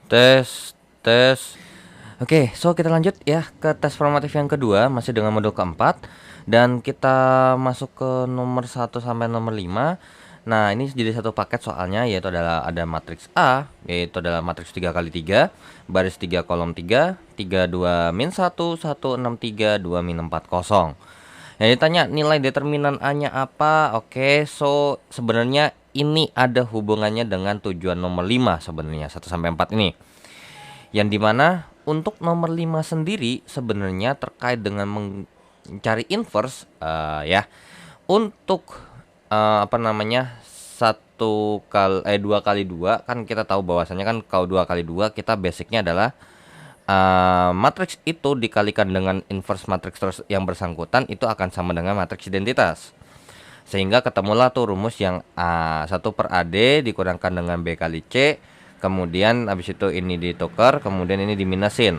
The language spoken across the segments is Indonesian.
Tes, tes. Oke, so kita lanjut ya ke tes formatif yang kedua, masih dengan modul keempat. Dan kita masuk ke nomor 1 sampai nomor 5. Nah, ini jadi satu paket soalnya, yaitu adalah ada matriks A, yaitu adalah matriks 3 kali 3, baris 3 kolom 3, 3 2 min 1 1 6 3 2 min 4 kosong. Yang ditanya nilai determinan A-nya apa? Oke, so sebenarnya ini ada hubungannya dengan tujuan nomor 5 sebenarnya 1 sampai 4 ini. Yang dimana untuk nomor 5 sendiri sebenarnya terkait dengan mencari inverse ya. Untuk apa namanya? 2 kali 2 kan kita tahu bahwasanya kan kalau 2 kali 2 kita basicnya adalah matriks itu dikalikan dengan inverse matriks terus yang bersangkutan itu akan sama dengan matriks identitas. Sehingga ketemulah tuh rumus yang A1/AD dikurangkan dengan B kali C. Kemudian habis itu ini ditukar, kemudian ini diminusin.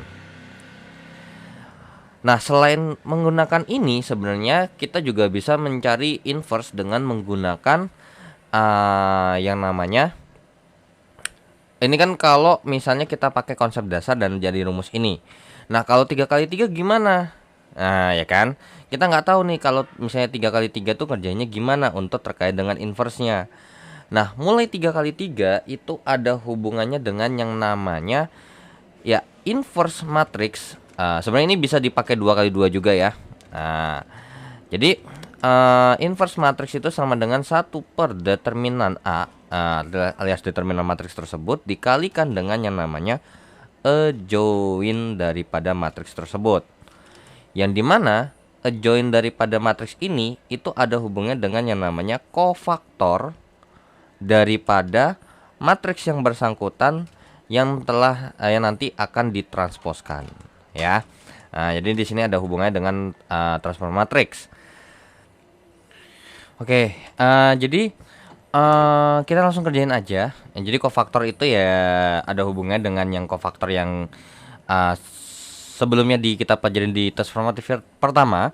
Nah, selain menggunakan ini sebenarnya kita juga bisa mencari inverse dengan menggunakan yang namanya ini kan kalau misalnya kita pakai konsep dasar dan jadi rumus ini. Nah, kalau 3 kali 3 gimana? Nah, ya kan? Kita nggak tahu nih kalau misalnya 3 kali 3 tuh kerjanya gimana untuk terkait dengan inverse-nya. Nah, mulai 3 kali 3 itu ada hubungannya dengan yang namanya ya inverse matrix. Sebenarnya ini bisa dipakai 2 kali 2 juga ya. Jadi inverse matrix itu sama dengan 1/determinan A alias determinan matriks tersebut dikalikan dengan yang namanya adjoint daripada matriks tersebut. Yang dimana adjoint daripada matriks ini itu ada hubungannya dengan yang namanya kofaktor daripada matriks yang bersangkutan yang telah yang nanti akan ditransposkan ya. Jadi di sini ada hubungannya dengan transform matriks. Oke, jadi kita langsung kerjain aja. Jadi kofaktor itu ya ada hubungannya dengan yang kofaktor yang sebelumnya kita pelajarin di tes formatif pertama.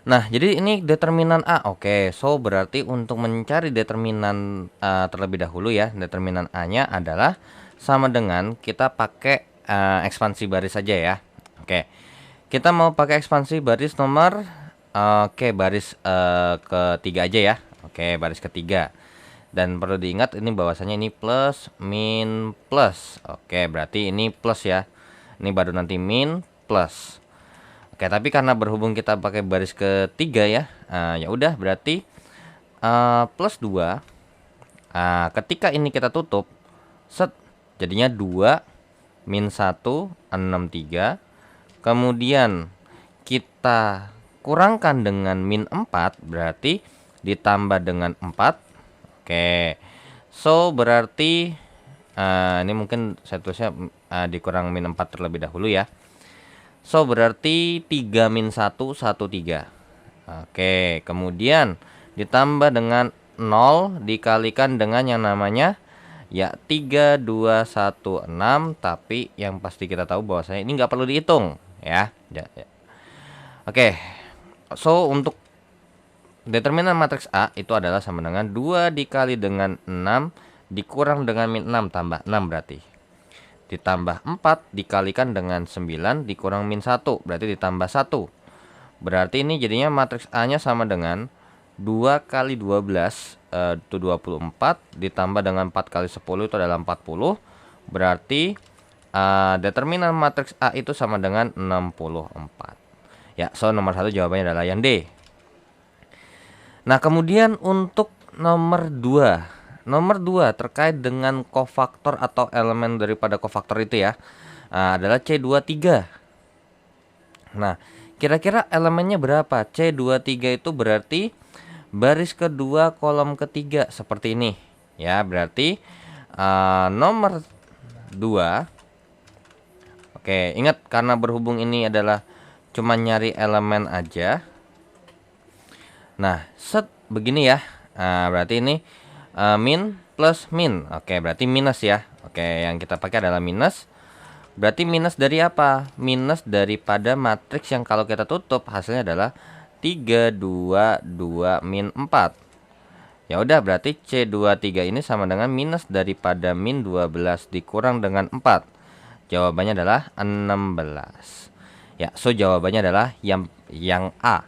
Nah, jadi ini determinan A. Oke, so berarti untuk mencari determinan terlebih dahulu ya, determinan A-nya adalah sama dengan kita pakai ekspansi baris saja ya. Oke, kita mau pakai ekspansi baris nomor baris ketiga aja ya. Oke, baris ketiga. Dan perlu diingat ini bahwasanya ini plus min plus. Oke, berarti ini plus ya. Ini baru nanti min plus. Oke, tapi karena berhubung kita pakai baris ketiga ya, ya udah berarti plus 2. Ketika ini kita tutup, set, jadinya 2 min 1 6 3. Kemudian kita kurangkan dengan min 4, berarti ditambah dengan 4. Oke, so berarti ini mungkin saya tulisnya dikurang min 4 terlebih dahulu ya. So berarti 3 min 1 1 3. Oke, kemudian ditambah dengan 0 dikalikan dengan yang namanya ya 3 2 1 6, tapi yang pasti kita tahu bahwasanya ini nggak perlu dihitung ya. Oke. So untuk determinan matriks A itu adalah sama dengan 2 dikali dengan 6 dikurang dengan min 6 tambah 6 berarti. Ditambah 4 dikalikan dengan 9 dikurang min 1 berarti ditambah 1. Berarti ini jadinya matriks A nya sama dengan 2 kali 12 itu 24 ditambah dengan 4 kali 10 itu adalah 40. Berarti determinan matriks A itu sama dengan 64. Ya, so nomor 1 jawabannya adalah yang D. Nah, kemudian untuk nomor 2. Nomor 2 terkait dengan kofaktor atau elemen daripada kofaktor itu ya, adalah C23. Nah, kira-kira elemennya berapa? C23 itu berarti baris kedua kolom ketiga seperti ini. Ya, berarti nomor 2. Oke, ingat karena berhubung ini adalah cuma nyari elemen aja. Nah, set begini ya. Berarti ini min plus min. Oke, berarti minus ya. Oke, yang kita pakai adalah minus. Berarti minus dari apa? Minus daripada matriks yang kalau kita tutup hasilnya adalah 3 2 2 min 4. Ya udah, berarti C23 ini sama dengan minus daripada min 12 dikurang dengan 4. Jawabannya adalah 16. Ya, so jawabannya adalah yang A.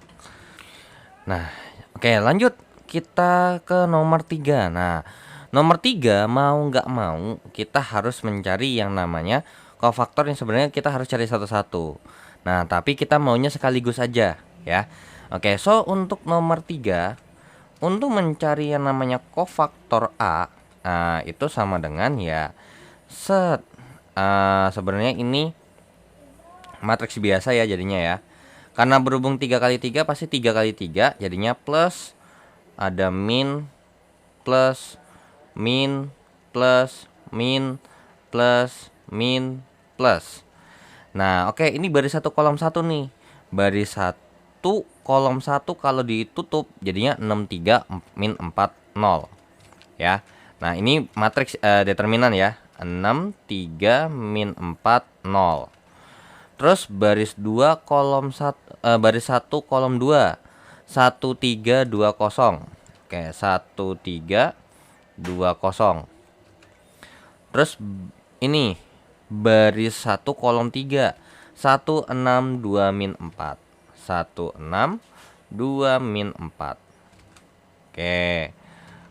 Nah, oke, lanjut kita ke nomor 3. Nah, nomor 3 mau nggak mau kita harus mencari yang namanya kofaktor yang sebenarnya kita harus cari satu-satu. Nah, tapi kita maunya sekaligus aja ya. Oke, so untuk nomor 3, untuk mencari yang namanya kofaktor A, itu sama dengan ya sebenarnya ini matriks biasa ya jadinya ya. Karena berhubung 3 kali 3 pasti 3 kali 3, jadinya plus ada min plus min plus min plus min plus. Nah, oke, ini baris 1 kolom 1 nih. Baris 1 kolom 1 kalau ditutup jadinya 63 min 4 0 ya. Nah, ini matriks determinan ya. 63 min 4 0. Terus baris 2 kolom 1 baris 1 kolom 2 1320. Oke, 1320. Terus ini baris 1 kolom 3 162 min 4. 162 min 4. Oke.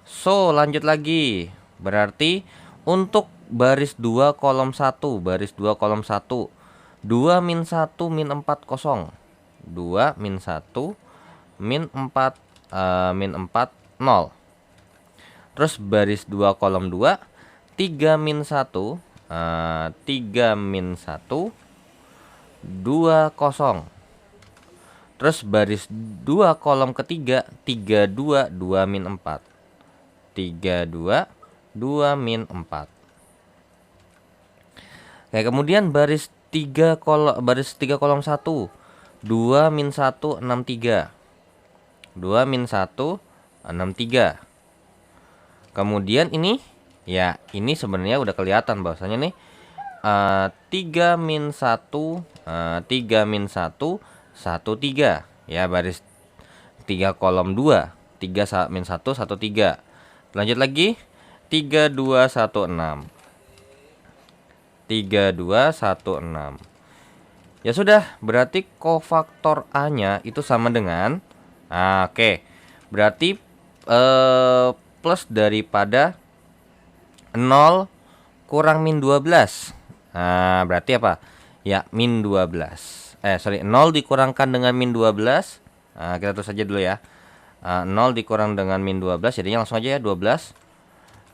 So, lanjut lagi. Berarti untuk baris 2 kolom 1, baris 2 kolom 1 2 min 1 min 4 kosong. 2 min 1 min 4 min 4 0. Terus baris 2 kolom 2 3 min 1 3 min 1 2 kosong. Terus baris 2 kolom ketiga 32 2 min 4. 32 2 min 4. Oke, kemudian baris 3 kolom 1 2 min 1 63. 2 min 1 63. Kemudian ini ya, ini sebenarnya udah kelihatan bahwasanya nih 3 min 1 3 min 1 13 ya, baris 3 kolom 2 3 min 1 13. Lanjut lagi 3 2 1 6. 3216. Ya sudah, berarti kofaktor A-nya itu sama dengan oke. Berarti plus daripada 0 kurang min 12. Nah, berarti apa? Ya, min 12. 0 dikurangkan dengan min 12. Kita tulis saja dulu ya. 0 dikurang dengan min 12, jadinya langsung aja ya 12.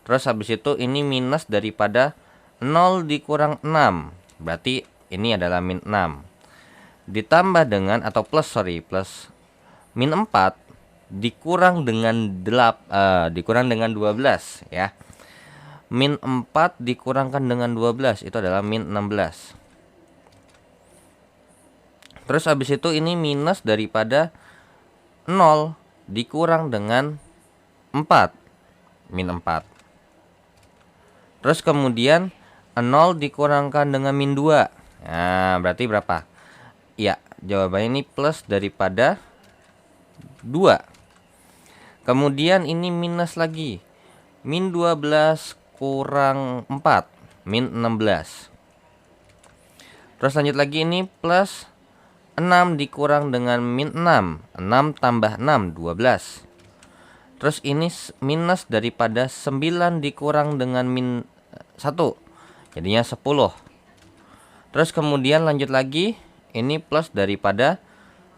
Terus habis itu ini minus daripada 0 dikurang 6. Berarti ini adalah min 6. Ditambah dengan atau plus min 4 dikurang dengan 12 ya. Min 4 dikurangkan dengan 12 itu adalah min 16. Terus habis itu ini minus daripada 0 dikurang dengan 4. Min 4. Terus kemudian 0 dikurangkan dengan min 2. Nah, berarti berapa? Ya, jawabannya ini plus daripada 2. Kemudian ini minus lagi. Min 12 kurang 4. Min 16. Terus lanjut lagi ini plus 6 dikurang dengan min 6. 6 tambah 6, 12. Terus ini minus daripada 9 dikurang dengan min 1. Jadinya 10. Terus kemudian lanjut lagi. Ini plus daripada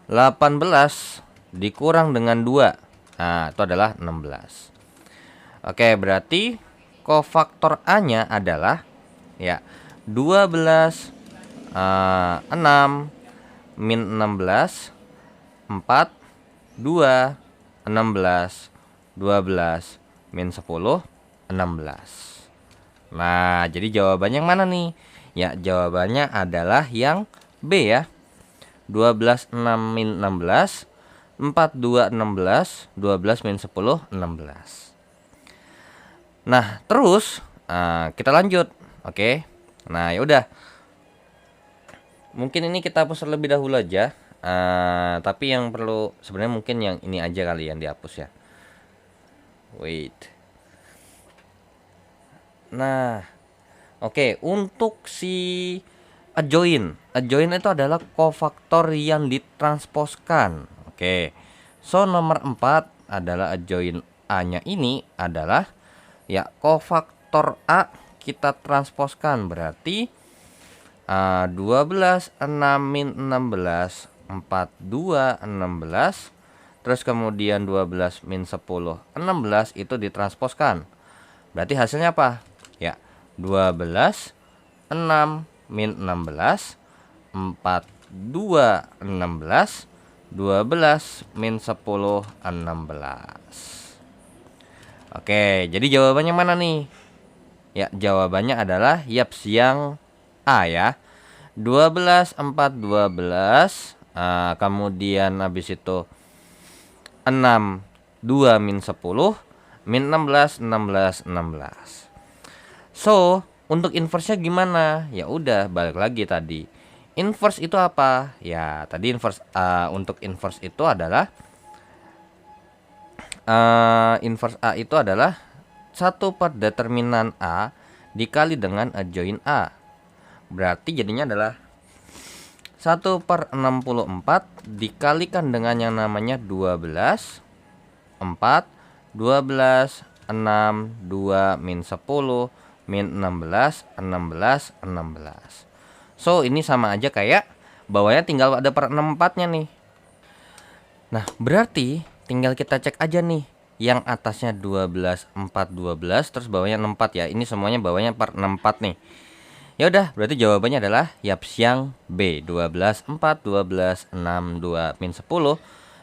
18 dikurang dengan 2. Nah, itu adalah 16. Oke, berarti kofaktor A-nya adalah ya 12 6 min 16 4 2 16 12 min 10 16. Nah, jadi jawabannya yang mana nih? Ya, jawabannya adalah yang B ya. 12 6 min 16 4 2 16 12 min 10 16. Nah, terus kita lanjut. Oke. Nah, ya udah. Mungkin ini kita hapus terlebih dahulu aja. Tapi yang perlu sebenarnya mungkin yang ini aja kali yang dihapus ya. Wait. Nah, oke, untuk si adjoint itu adalah kofaktor yang ditransposkan. Oke. So nomor 4 adalah adjoint A-nya ini adalah ya kofaktor A kita transposkan, berarti 12 6 min 16 42 16, terus kemudian 12 min 10 16 itu ditransposkan. Berarti hasilnya apa? Ya, 12 6 min 16 42 16 12 min 10 16. Oke, jadi jawabannya mana nih? Ya, jawabannya adalah yaps yang A ya. 12 4 12, kemudian habis itu 6 2 min 10 min 16 16 16. So, untuk inverse-nya gimana? Ya udah, balik lagi tadi. Inverse itu apa? Ya, tadi inverse untuk inverse itu adalah inverse A itu adalah 1 per determinan A dikali dengan adjoint A. Berarti jadinya adalah 1 per 64 dikalikan dengan yang namanya 12 4 12 6 2 min 10 min 16 16 16. So ini sama aja kayak bawahnya tinggal ada per 64 nya nih. Nah berarti tinggal kita cek aja nih, yang atasnya 12 4 12 terus bawahnya 64 ya. Ini semuanya bawahnya per 64 nih. Ya udah, berarti jawabannya adalah yaps yang B, 12 4 12 6 2 min 10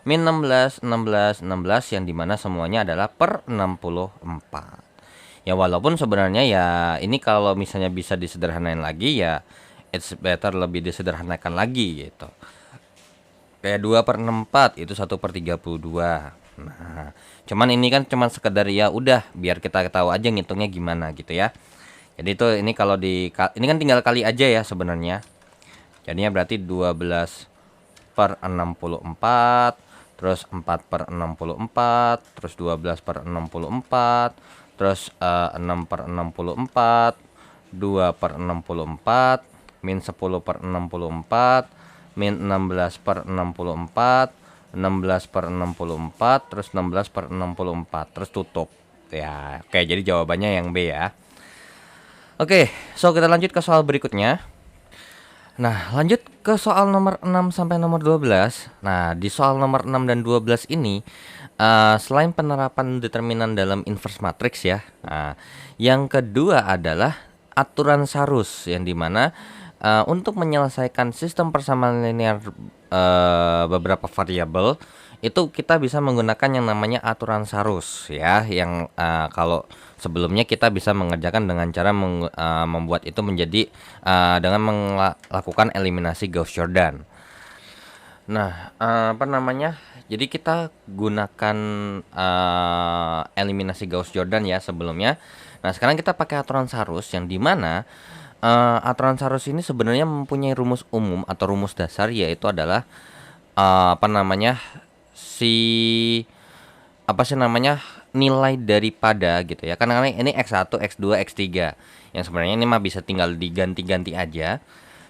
min 16 16 16, yang dimana semuanya adalah per 64. Ya walaupun sebenarnya ya ini kalau misalnya bisa disederhanain lagi ya it's better lebih disederhanakan lagi gitu. Kayak 2 per 64 itu 1 per 32. Nah, cuman ini kan cuman sekedar ya udah biar kita tahu aja ngitungnya gimana gitu ya. Jadi itu ini kalau ini kan tinggal kali aja ya sebenarnya. Jadinya berarti 12 per 64, terus 4 per 64, terus 12 per 64, terus 6 per 64, 2 per 64, min 10 per 64, min 16 per 64, 16 per 64, terus 16 per 64, terus tutup. Ya, oke, jadi jawabannya yang B ya. Oke, so kita lanjut ke soal berikutnya. Nah, lanjut ke soal nomor 6 sampai nomor 12. Nah, di soal nomor 6 dan 12 ini selain penerapan determinan dalam inverse matrix ya, yang kedua adalah aturan Sarus, yang dimana untuk menyelesaikan sistem persamaan linear beberapa variabel itu kita bisa menggunakan yang namanya aturan Sarus ya, yang kalau sebelumnya kita bisa mengerjakan dengan cara membuat itu menjadi dengan melakukan eliminasi Gauss-Jordan. Nah, apa namanya? Jadi kita gunakan eliminasi Gauss-Jordan ya sebelumnya. Nah, sekarang kita pakai aturan Sarus, yang dimana aturan Sarus ini sebenarnya mempunyai rumus umum atau rumus dasar, yaitu adalah apa namanya? Nilai daripada gitu ya. Karena ini X1, X2, X3. Yang sebenarnya ini mah bisa tinggal diganti-ganti aja.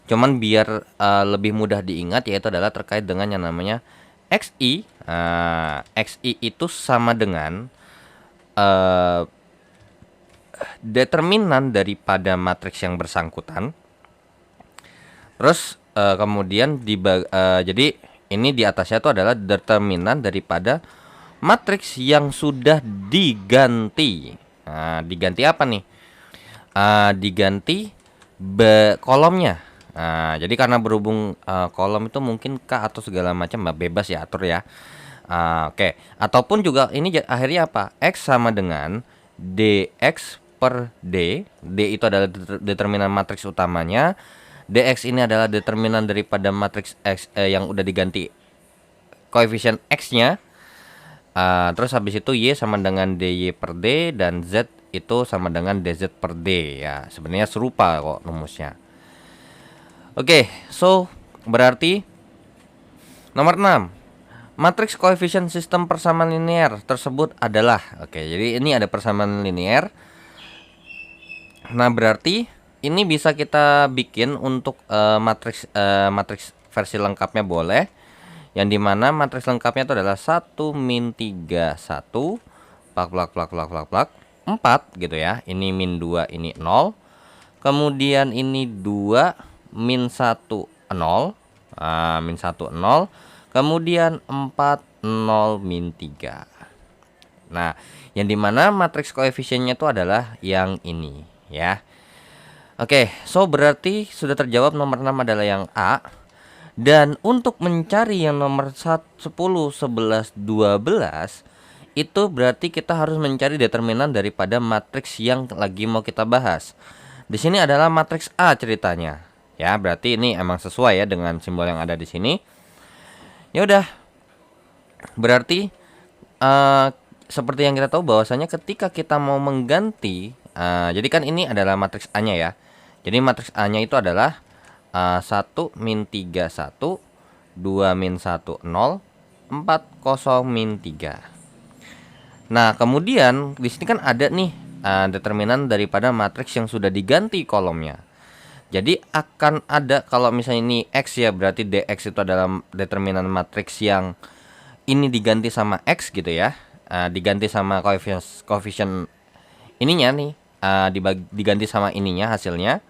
Cuman biar lebih mudah diingat, yaitu adalah terkait dengan yang namanya XI. XI itu sama dengan determinan daripada matriks yang bersangkutan. Terus kemudian jadi ini di atasnya itu adalah determinan daripada matriks yang sudah diganti. Nah, diganti apa nih? Diganti kolomnya. Nah, jadi karena berhubung kolom itu mungkin K atau segala macam, bebas ya atur ya. Oke. Ataupun juga ini akhirnya apa? X sama dengan dx per d. D itu adalah determinan matriks utamanya. Dx ini adalah determinan daripada matriks X yang udah diganti koefisien X-nya. Terus habis itu Y sama dengan dy per d, dan Z itu sama dengan dz per d ya. Sebenarnya serupa kok rumusnya. Oke, so berarti nomor 6 Matriks koefisien sistem persamaan linear tersebut adalah, oke, jadi ini ada persamaan linear. Nah, berarti ini bisa kita bikin untuk matriks versi lengkapnya boleh. Yang dimana matriks lengkapnya itu adalah 1 min 3 1 plak plak plak plak plak plak 4 gitu ya. Ini min 2, ini 0. Kemudian ini 2 min 1 0. Min 1 0. Kemudian 4 0 min 3. Nah, yang dimana matriks koefisiennya itu adalah yang ini ya. Oke, so berarti sudah terjawab nomor 6 adalah yang A. Dan untuk mencari yang nomor 10, 11, 12 itu berarti kita harus mencari determinan daripada matriks yang lagi mau kita bahas. Di sini adalah matriks A ceritanya. Ya, berarti ini emang sesuai ya dengan simbol yang ada di sini. Ya udah. Berarti seperti yang kita tahu bahwasanya ketika kita mau mengganti, jadi kan ini adalah matriks A-nya ya. Jadi matriks A-nya itu adalah 1 min 3 1, 2 min 1 0, 4 0 min 3. Nah, kemudian di sini kan ada nih determinan daripada matriks yang sudah diganti kolomnya. Jadi akan ada, kalau misalnya ini X ya, berarti DX itu adalah determinan matriks yang ini diganti sama X gitu ya. Diganti sama koefisien ininya nih, diganti sama ininya hasilnya.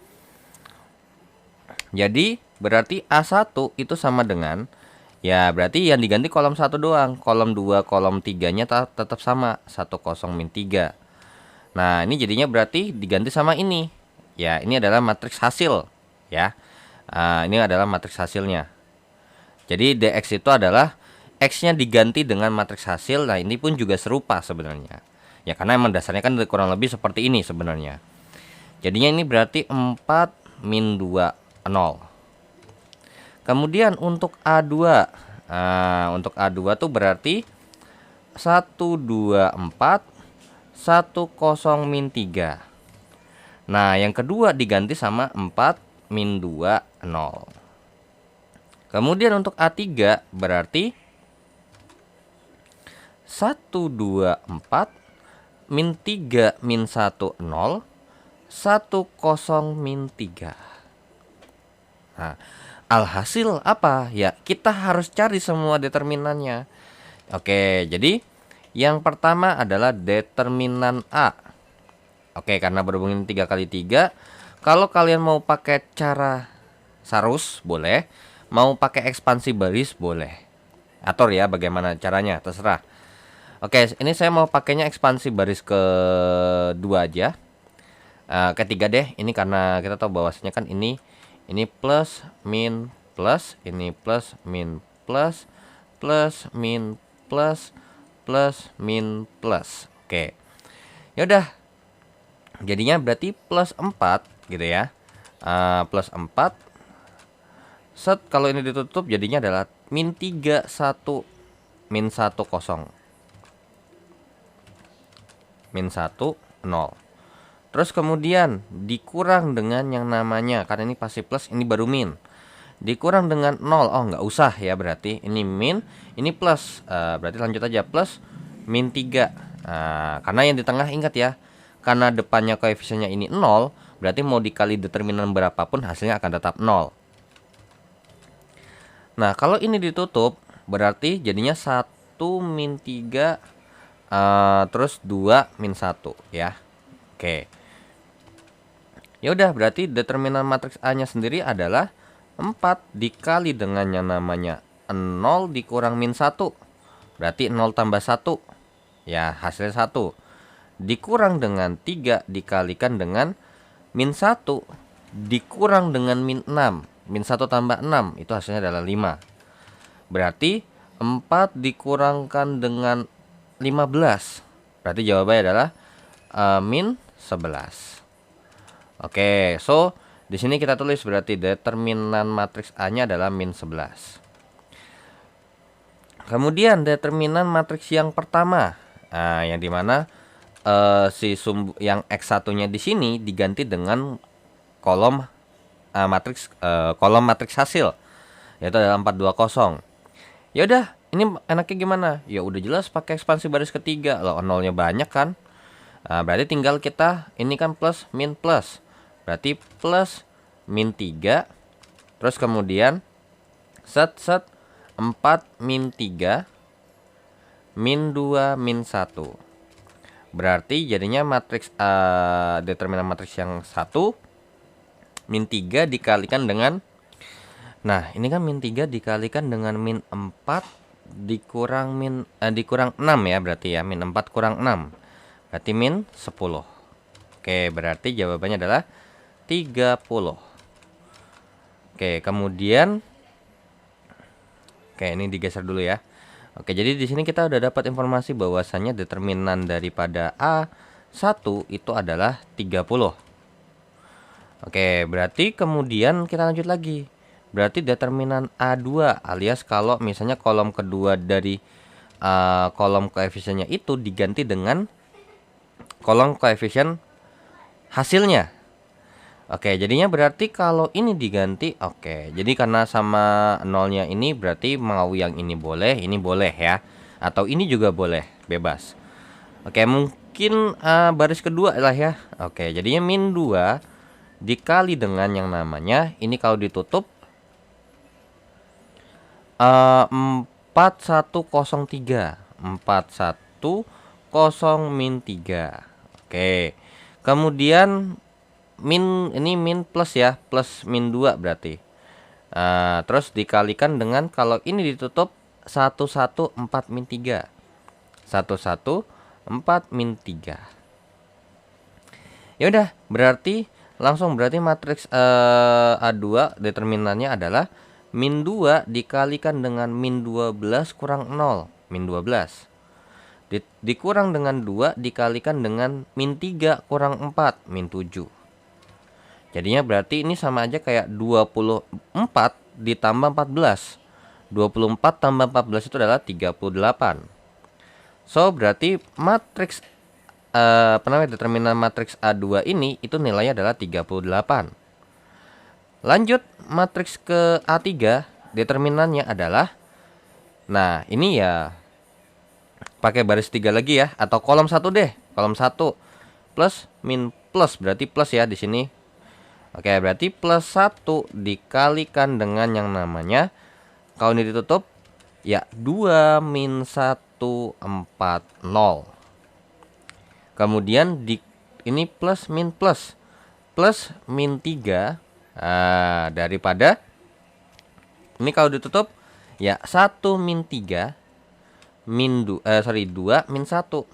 Jadi berarti A1 itu sama dengan, ya berarti yang diganti kolom 1 doang. Kolom 2, kolom 3-nya tetap sama, 1 0 min 3. Nah, ini jadinya berarti diganti sama ini. Ya, ini adalah matriks hasil ya. Ini adalah matriks hasilnya. Jadi DX itu adalah X-nya diganti dengan matriks hasil. Nah, ini pun juga serupa sebenarnya. Ya, karena emang dasarnya kan kurang lebih seperti ini sebenarnya. Jadinya ini berarti 4 min 2 0. Kemudian untuk A2. Untuk A2 tuh berarti 1 2 4 1 0 min 3. Nah, yang kedua diganti sama 4 min 2 0. Kemudian untuk A3 berarti 1 2 4 min 3 min 1 0, 1 0 min 3. Nah, alhasil apa? Ya, kita harus cari semua determinannya. Oke, jadi yang pertama adalah determinan A. Oke, karena berhubungan 3 kali 3. Kalau kalian mau pakai cara sarus boleh, mau pakai ekspansi baris boleh. Atur ya bagaimana caranya, terserah. Oke, ini saya mau pakainya ekspansi baris kedua aja. Ketiga deh, ini karena kita tahu bahwasanya kan ini plus min plus, ini plus min plus, plus min plus, plus min plus. Oke. Yaudah. Jadinya berarti plus 4 gitu ya. Plus 4. Set, kalau ini ditutup jadinya adalah min 3 1 min 1 0. Min 1 0. Terus kemudian dikurang dengan yang namanya, karena ini pasti plus, ini baru min. Dikurang dengan 0. Oh, nggak usah ya, berarti ini min, ini plus. Berarti lanjut aja plus min 3. Karena yang di tengah ingat ya, karena depannya koefisiennya ini 0, berarti mau dikali determinan berapapun hasilnya akan tetap 0. Nah, kalau ini ditutup berarti jadinya 1 min 3 terus 2 min 1 ya. Oke. Ya udah, berarti determinan matriks A-nya sendiri adalah 4 dikali dengan yang namanya 0 dikurang min 1. Berarti 0 tambah 1. Ya, hasilnya 1. Dikurang dengan 3 dikalikan dengan min 1 dikurang dengan min 6. Min 1 tambah 6 itu hasilnya adalah 5. Berarti 4 dikurangkan dengan 15. Berarti jawabannya adalah min 11. Oke, so di sini kita tulis berarti determinan matriks A-nya adalah min 11. Kemudian determinan matriks yang pertama, yang dimana yang X1-nya di sini diganti dengan kolom matriks hasil, yaitu adalah 420. Ya udah, ini enaknya gimana? Ya udah jelas pakai ekspansi baris ketiga. Loh, nolnya banyak kan? Nah, berarti tinggal kita ini kan plus min plus. Berarti plus min 3. Terus kemudian set 4 min 3 min 2 min 1. Berarti jadinya matriks determinan matriks yang 1 min 3 dikalikan dengan, nah ini kan min 3 dikalikan dengan min 4 dikurang dikurang 6 ya, berarti ya min 4 kurang 6 berarti min 10. Oke, berarti jawabannya adalah 30. Oke, kemudian ini digeser dulu ya. Oke, jadi di sini kita udah dapat informasi bahwasannya determinan daripada A1 itu adalah 30. Oke, berarti kemudian kita lanjut lagi. Berarti determinan A2 alias kalau misalnya kolom kedua dari kolom koefisiennya itu diganti dengan kolom koefisien hasilnya. Oke, jadinya berarti kalau ini diganti, oke. Jadi karena sama nolnya ini berarti mau yang ini boleh ya. Atau ini juga boleh, bebas. Oke, mungkin baris kedua lah ya. Oke, jadinya min 2 dikali dengan yang namanya, ini kalau ditutup 4103. 41 min 3. Oke. Kemudian ini min plus ya, plus min 2 berarti. Terus dikalikan dengan kalau ini ditutup 114 min 3. 114 min 3. Ya udah, berarti langsung berarti matriks A2 determinannya adalah min 2 dikalikan dengan min 12 kurang 0, min 12. Dikurang dengan 2 dikalikan dengan min 3 kurang 4, min 7. Jadinya berarti ini sama aja kayak 24 ditambah 14. 24 tambah 14 itu adalah 38. So, berarti matriks determinan matriks A2 ini itu nilainya adalah 38. Lanjut matriks ke A3, determinannya adalah, nah ini ya pakai baris 3 lagi ya, atau kolom 1 deh. Kolom 1 plus min plus berarti plus ya di sini. Oke, berarti plus 1 dikalikan dengan yang namanya, kalau ini ditutup ya 2 min 1 40. Kemudian ini plus min plus min 3 daripada ini kalau ditutup ya 1 min 3 min 2 min 1.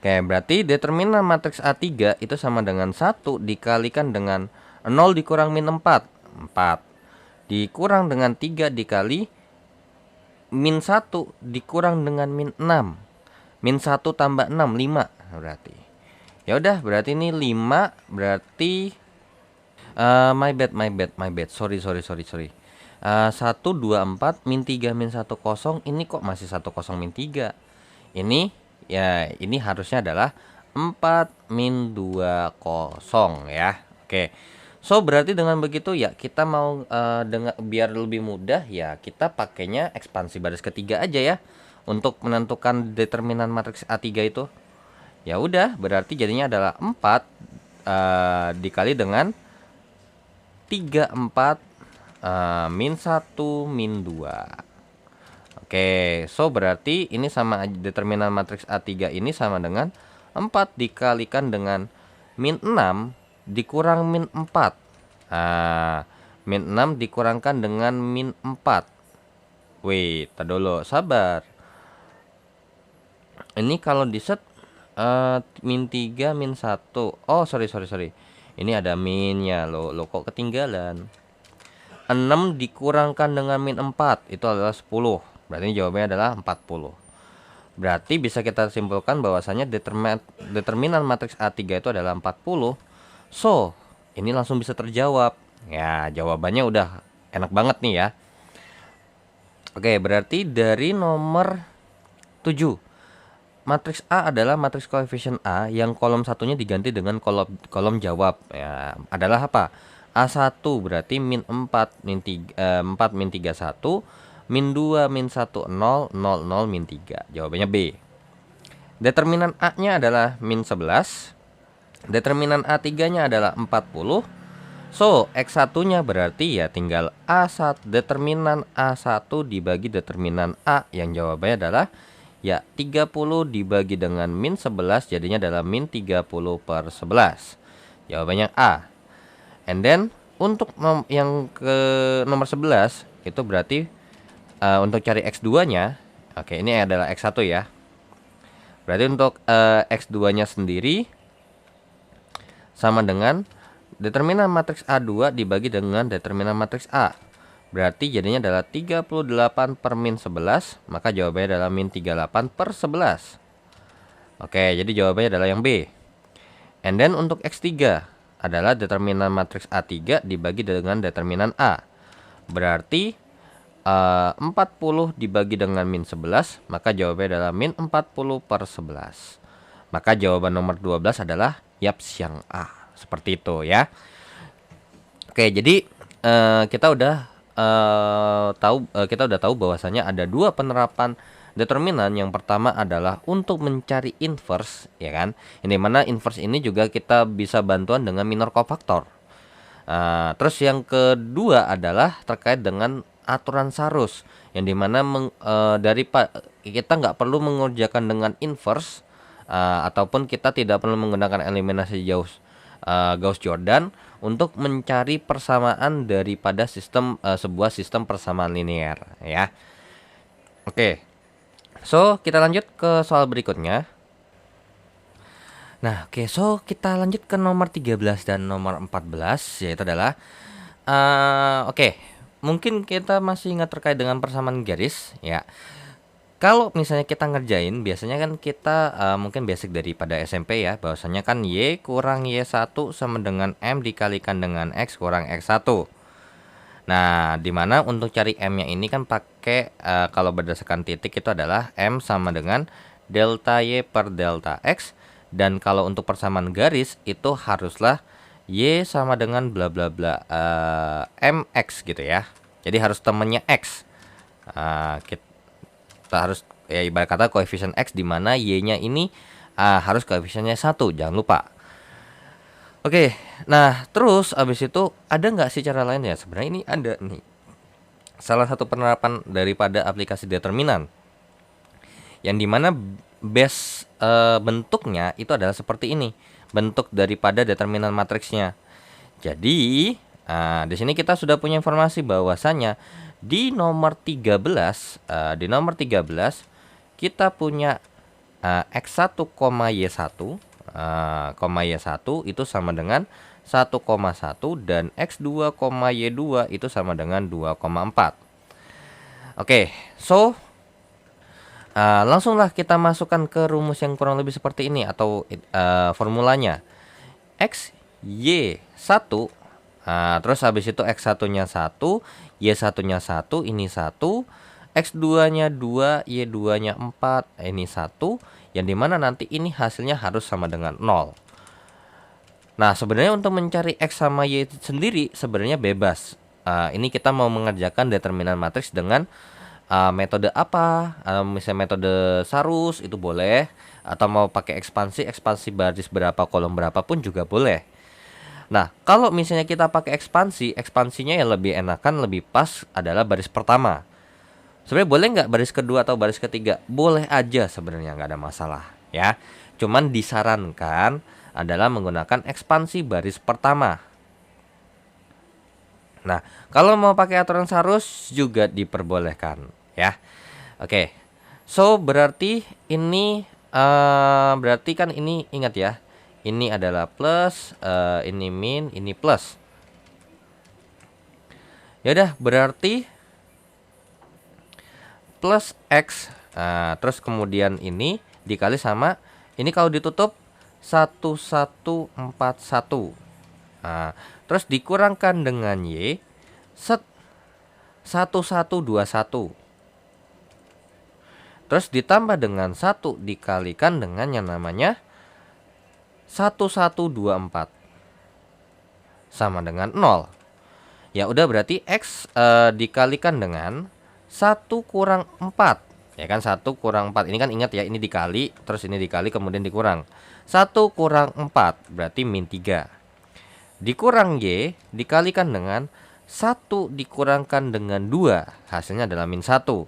Oke, berarti determinan matriks A3 itu sama dengan 1 dikalikan dengan 0 dikurang min 4. 4. Dikurang dengan 3 dikali min 1 dikurang dengan min 6. Min 1 tambah 6, 5 berarti. Ya udah, berarti ini 5 berarti my bad. Sorry. 1 2 4 min 3 min 1 0. Ini kok masih 1 0 min 3. Ini harusnya adalah 4 min 2 0 ya. Oke. So, berarti dengan begitu ya kita mau biar lebih mudah ya kita pakainya ekspansi baris ketiga aja ya untuk menentukan determinan matriks A3 itu. Ya udah, berarti jadinya adalah 4 dikali dengan 34 min 1 min 2. Oke, so berarti ini sama determinan matriks A3 ini sama dengan 4 dikalikan dengan min 6 dikurang min 4. Min 6 dikurangkan dengan min 4. Wait, dulu, sabar. Ini kalau di set min 3 min 1. Oh, sorry. Ini ada minnya lo kok ketinggalan. 6 dikurangkan dengan min 4 itu adalah 10. Berarti ini jawabannya adalah 40. Berarti bisa kita simpulkan bahwasanya determinan matriks A3 itu adalah 40. So, ini langsung bisa terjawab. Ya, jawabannya udah enak banget nih ya. Oke, berarti dari nomor 7. Matriks A adalah matriks koefisien A yang kolom satunya diganti dengan kolom jawab. Ya, adalah apa? A1 berarti min 4 min 31, min 2, min 1, 0, 0, 0, min 3. Jawabannya B. Determinan A-nya adalah min 11. Determinan A3-nya adalah 40. So, X1-nya berarti ya tinggal A1, determinan A1 dibagi determinan A, yang jawabannya adalah ya 30 dibagi dengan min 11, jadinya adalah min 30 per 11. Jawabannya A. And then untuk yang ke nomor 11 itu berarti untuk cari X2-nya, oke, ini adalah X1 ya. Berarti untuk X2-nya sendiri sama dengan determinan matriks A2 dibagi dengan determinan matriks A. Berarti jadinya adalah 38 per min 11. Maka jawabannya adalah min 38 per 11. Oke, jadi jawabannya adalah yang B. And then untuk X3 adalah determinan matriks A3 dibagi dengan determinan A. Berarti 40 dibagi dengan min 11. Maka jawabannya adalah min 40 per 11. Maka jawaban nomor 12 adalah yaps yang A. Seperti itu ya. Oke, jadi kita udah tahu bahwasanya ada dua penerapan determinan. Yang pertama adalah untuk mencari inverse, ya kan? Ini mana inverse ini juga kita bisa bantuan dengan minor cofactor. Terus yang kedua adalah terkait dengan aturan Sarus, yang dimana kita nggak perlu mengerjakan dengan inverse, ataupun kita tidak perlu menggunakan eliminasi Gauss-Jordan untuk mencari persamaan daripada sebuah sistem persamaan linear ya. Oke. So, kita lanjut ke soal berikutnya. Nah, oke, so kita lanjut ke nomor 13 dan nomor 14, yaitu adalah mungkin kita masih ingat terkait dengan persamaan garis ya. Kalau misalnya kita ngerjain, biasanya kan kita mungkin basic daripada SMP ya, bahwasanya kan Y kurang Y1 sama dengan M dikalikan dengan X kurang X1. Nah, dimana untuk cari M-nya ini kan pakai kalau berdasarkan titik itu adalah M sama dengan delta Y per delta X. Dan kalau untuk persamaan garis itu haruslah Y sama dengan bla bla bla MX gitu ya. Jadi harus temennya X. Kita harus ya ibarat kata koefisien X, di mana Y-nya ini harus koefisiennya 1, jangan lupa. Oke, nah terus abis itu ada nggak sih cara lain ya? Sebenarnya ini ada nih. Salah satu penerapan daripada aplikasi determinan, yang dimana base bentuknya itu adalah seperti ini, bentuk daripada determinan matriksnya. Jadi di sini kita sudah punya informasi bahwasanya di nomor 13 kita punya X1, Y1 Y1 itu sama dengan 1,1 dan X2, Y2 itu sama dengan 2,4. Oke, so langsunglah kita masukkan ke rumus yang kurang lebih seperti ini atau formulanya. X, Y1, terus habis itu X1-nya 1, Y1-nya 1, ini 1, X2-nya 2, Y2-nya 4, ini 1, yang dimana nanti ini hasilnya harus sama dengan 0. Nah, sebenarnya untuk mencari X sama Y sendiri sebenarnya bebas. Ini kita mau mengerjakan determinan matriks dengan metode apa? Misalnya metode Sarus itu boleh, atau mau pakai ekspansi baris berapa kolom berapa pun juga boleh. Nah, kalau misalnya kita pakai ekspansinya yang lebih enakan, lebih pas adalah baris pertama. Sebenarnya boleh nggak baris kedua atau baris ketiga? Boleh aja sebenarnya, nggak ada masalah ya. Cuman disarankan adalah menggunakan ekspansi baris pertama. Nah, kalau mau pakai aturan Sarus juga diperbolehkan ya. Oke, so berarti ini berarti kan ini ingat ya, ini adalah plus, ini min, ini plus. Ya udah, berarti plus X, terus kemudian ini dikali sama ini, kalau ditutup 1141, terus dikurangkan dengan Y 1121, terus ditambah dengan 1 dikalikan dengan yang namanya 1124 sama dengan 0. Ya udah, berarti X dikalikan dengan 1 kurang 4. Ya kan, 1 kurang 4. Ini kan ingat ya, ini dikali, terus ini dikali, kemudian dikurang. 1 kurang 4 berarti min 3. Dikurang Y dikalikan dengan 1 dikurangkan dengan 2, hasilnya adalah min 1.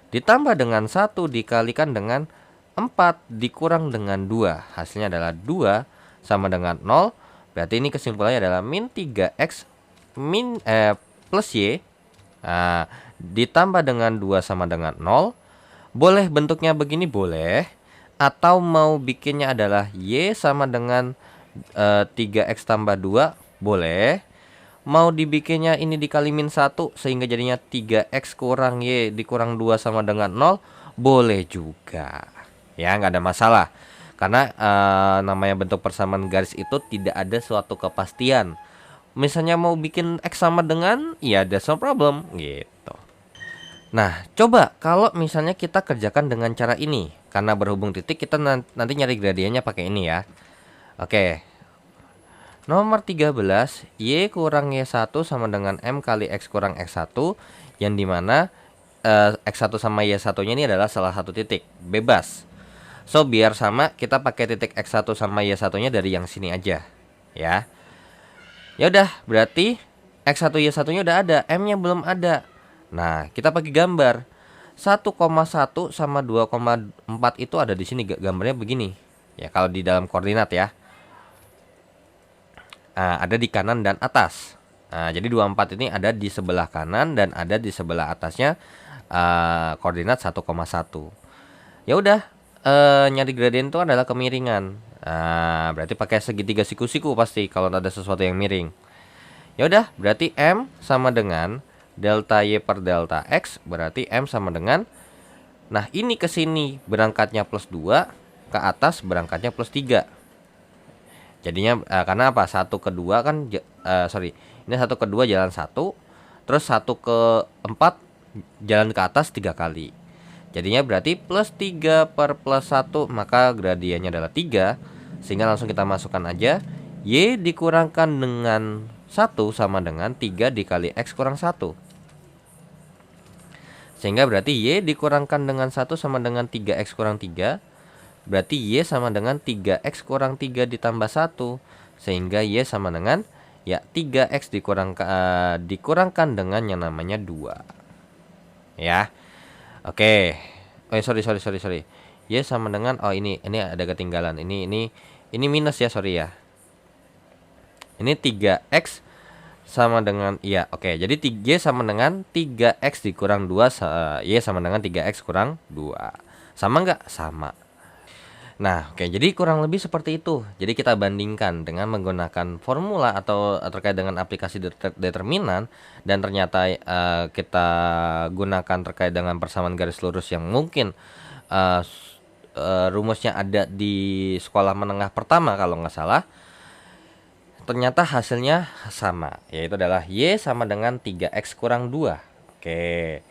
Ditambah dengan 1 dikalikan dengan 4 dikurang dengan 2, hasilnya adalah 2 sama dengan 0. Berarti ini kesimpulannya adalah min 3X plus Y. Nah, ditambah dengan 2 sama dengan 0. Boleh bentuknya begini, boleh. Atau mau bikinnya adalah Y sama dengan 3X tambah 2, boleh. Mau dibikinnya ini dikali min 1 sehingga jadinya 3X kurang Y dikurang 2 sama dengan 0, boleh juga. Ya, nggak ada masalah. Karena namanya bentuk persamaan garis itu tidak ada suatu kepastian. Misalnya mau bikin X sama dengan, ya that's no problem gitu. Nah, coba kalau misalnya kita kerjakan dengan cara ini. Karena berhubung titik, kita nanti nyari gradiennya pakai ini ya. Oke. Nomor 13, Y kurang Y1 sama dengan M kali X kurang X1. Yang dimana X1 sama Y1-nya ini adalah salah satu titik. Bebas. So, biar sama, kita pakai titik X1 sama Y1-nya dari yang sini aja. Ya. Ya udah, berarti X1 Y1-nya udah ada, M-nya belum ada. Nah, kita pakai gambar. 1,1 sama 2,4 itu ada di sini, gambarnya begini. Ya, kalau di dalam koordinat ya. Nah, ada di kanan dan atas. Nah, jadi 24 ini ada di sebelah kanan dan ada di sebelah atasnya koordinat 1,1. Ya udah, nyari gradien itu adalah kemiringan. Nah, berarti pakai segitiga siku-siku pasti kalau ada sesuatu yang miring. Ya udah, berarti M sama dengan delta Y per delta X, berarti M sama dengan, nah ini ke sini berangkatnya plus 2, ke atas berangkatnya plus 3. Jadinya karena apa? 1 ke 2 kan ini 1 ke 2 jalan 1, terus 1 ke 4 jalan ke atas 3 kali. Jadinya berarti plus 3 per plus 1, maka gradiennya adalah 3. Sehingga langsung kita masukkan aja, Y dikurangkan dengan 1 sama dengan 3 dikali X kurang 1. Sehingga berarti Y dikurangkan dengan 1 sama dengan 3X kurang 3. Berarti Y sama dengan 3X kurang 3 ditambah 1. Sehingga Y sama dengan, ya, 3X dikurangkan dengan yang namanya 2. Ya. Oke. Sorry. Y sama dengan, ini ada ketinggalan. Ini minus ya, sorry ya. Ini 3X sama dengan, iya, oke. Jadi Y sama dengan 3X dikurang 2, Y sama dengan 3X kurang 2. Sama nggak? Sama. Nah, oke, jadi kurang lebih seperti itu. Jadi kita bandingkan dengan menggunakan formula atau terkait dengan aplikasi determinan, dan ternyata kita gunakan terkait dengan persamaan garis lurus yang mungkin rumusnya ada di sekolah menengah pertama kalau nggak salah. Ternyata hasilnya sama, yaitu adalah Y sama dengan 3X kurang 2. Oke.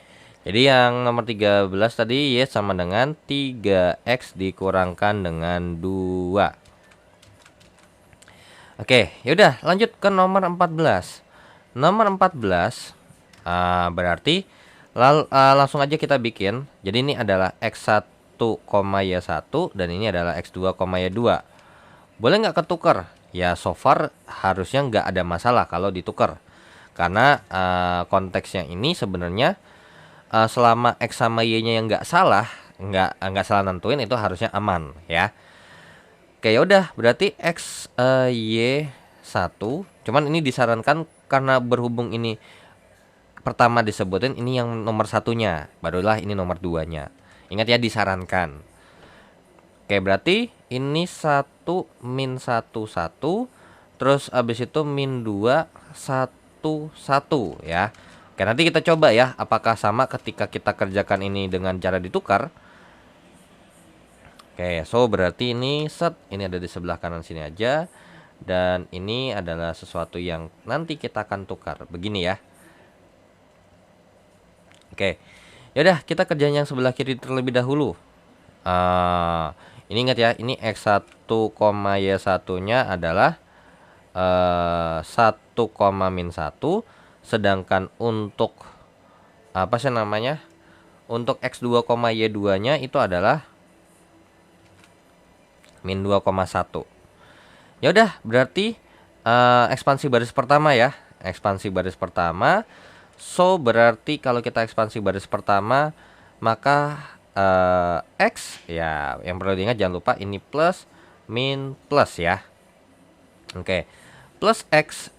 Jadi yang nomor 13 tadi Y sama dengan 3X dikurangkan dengan 2. Oke, yaudah lanjut ke nomor 14. Nomor 14 berarti langsung aja kita bikin. Jadi ini adalah X1, Y1 dan ini adalah X2, Y2. Boleh nggak ketukar? Ya, so far harusnya nggak ada masalah kalau ditukar. Karena konteksnya ini sebenarnya selama X sama Y-nya yang nggak salah salah nentuin, itu harusnya aman ya. Oke, ya udah, berarti X Y1. Cuman ini disarankan karena berhubung ini pertama disebutin ini yang nomor satunya, barulah ini nomor 2-nya. Ingat ya, disarankan. Oke, berarti ini 1 min 1 1, terus abis itu min 2 1 1 ya. Oke, nanti kita coba ya apakah sama ketika kita kerjakan ini dengan cara ditukar. Oke, so berarti ini ini ada di sebelah kanan sini aja, dan ini adalah sesuatu yang nanti kita akan tukar begini ya. Oke, yaudah, kita kerjain yang sebelah kiri terlebih dahulu. Ini ingat ya, ini X1, Y1-nya adalah 1, min 1, sedangkan untuk apa sih namanya? Untuk X2, Y2 nya itu adalah min 2,1. Ya udah, berarti ekspansi baris pertama ya. Ekspansi baris pertama. So berarti kalau kita ekspansi baris pertama, maka X ya, yang perlu diingat jangan lupa ini plus min plus ya. Oke. Plus X,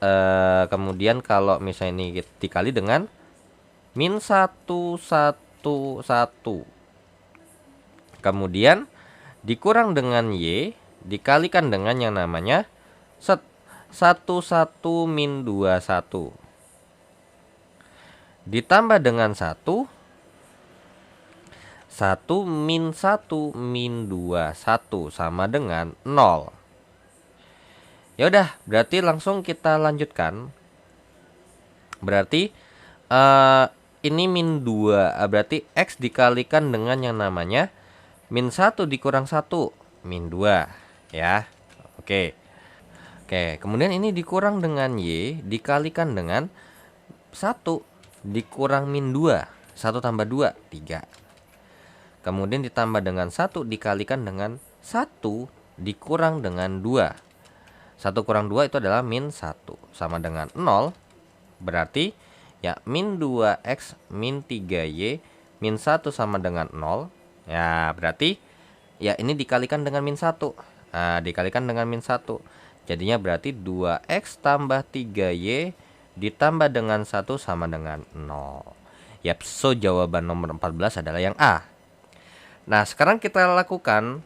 kemudian kalau misalnya ini dikali dengan min 1, 1, 1. Kemudian dikurang dengan Y dikalikan dengan yang namanya 1, 1 min 21. Ditambah dengan 1, 1 min 1 min 21 sama dengan 0. Ya udah, berarti langsung kita lanjutkan. Berarti ini min 2, berarti X dikalikan dengan yang namanya min 1 dikurang 1, min 2 ya. Oke. Oke, kemudian ini dikurang dengan Y dikalikan dengan 1 dikurang min 2, 1 tambah 2, 3. Kemudian ditambah dengan 1 dikalikan dengan 1 dikurang dengan 2. 1 kurang 2 itu adalah min 1 sama dengan 0. Berarti ya min 2X min 3Y min 1 sama dengan 0. Ya berarti ya ini dikalikan dengan min 1. Nah, dikalikan dengan min 1. Jadinya berarti 2X tambah 3Y ditambah dengan 1 sama dengan 0. Yap, so jawaban nomor 14 adalah yang A. Nah sekarang kita lakukan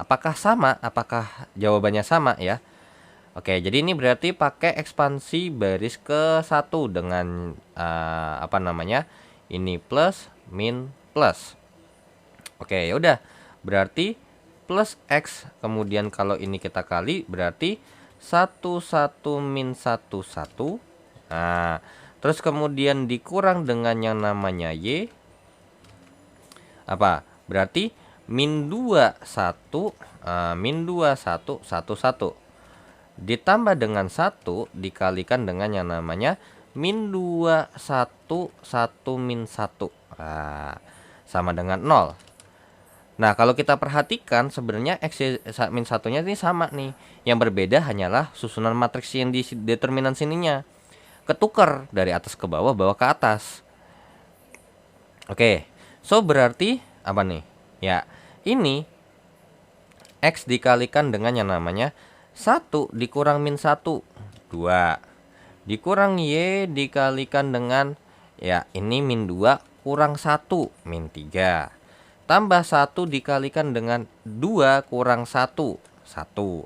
apakah sama, apakah jawabannya sama ya. Oke, jadi ini berarti pakai ekspansi baris ke-1 dengan apa namanya? Ini plus min plus. Oke, ya udah. Berarti plus X, kemudian kalau ini kita kali berarti 1 1 min 1 1. Nah, terus kemudian dikurang dengan yang namanya Y. Apa? Berarti min 2 1 min 2 1 1 1. Ditambah dengan 1 dikalikan dengan yang namanya min 2 1 1 min 1. Nah, sama dengan 0. Nah kalau kita perhatikan sebenarnya X min 1-nya ini sama nih. Yang berbeda hanyalah susunan matriks yang di determinan sininya ketukar dari atas ke bawah, bawah ke atas. Oke, so berarti apa nih? Ya, ini X dikalikan dengan yang namanya 1 dikurang min 1, 2. Dikurang Y dikalikan dengan ya ini min 2 kurang 1, min 3. Tambah 1 dikalikan dengan 2 kurang 1, 1.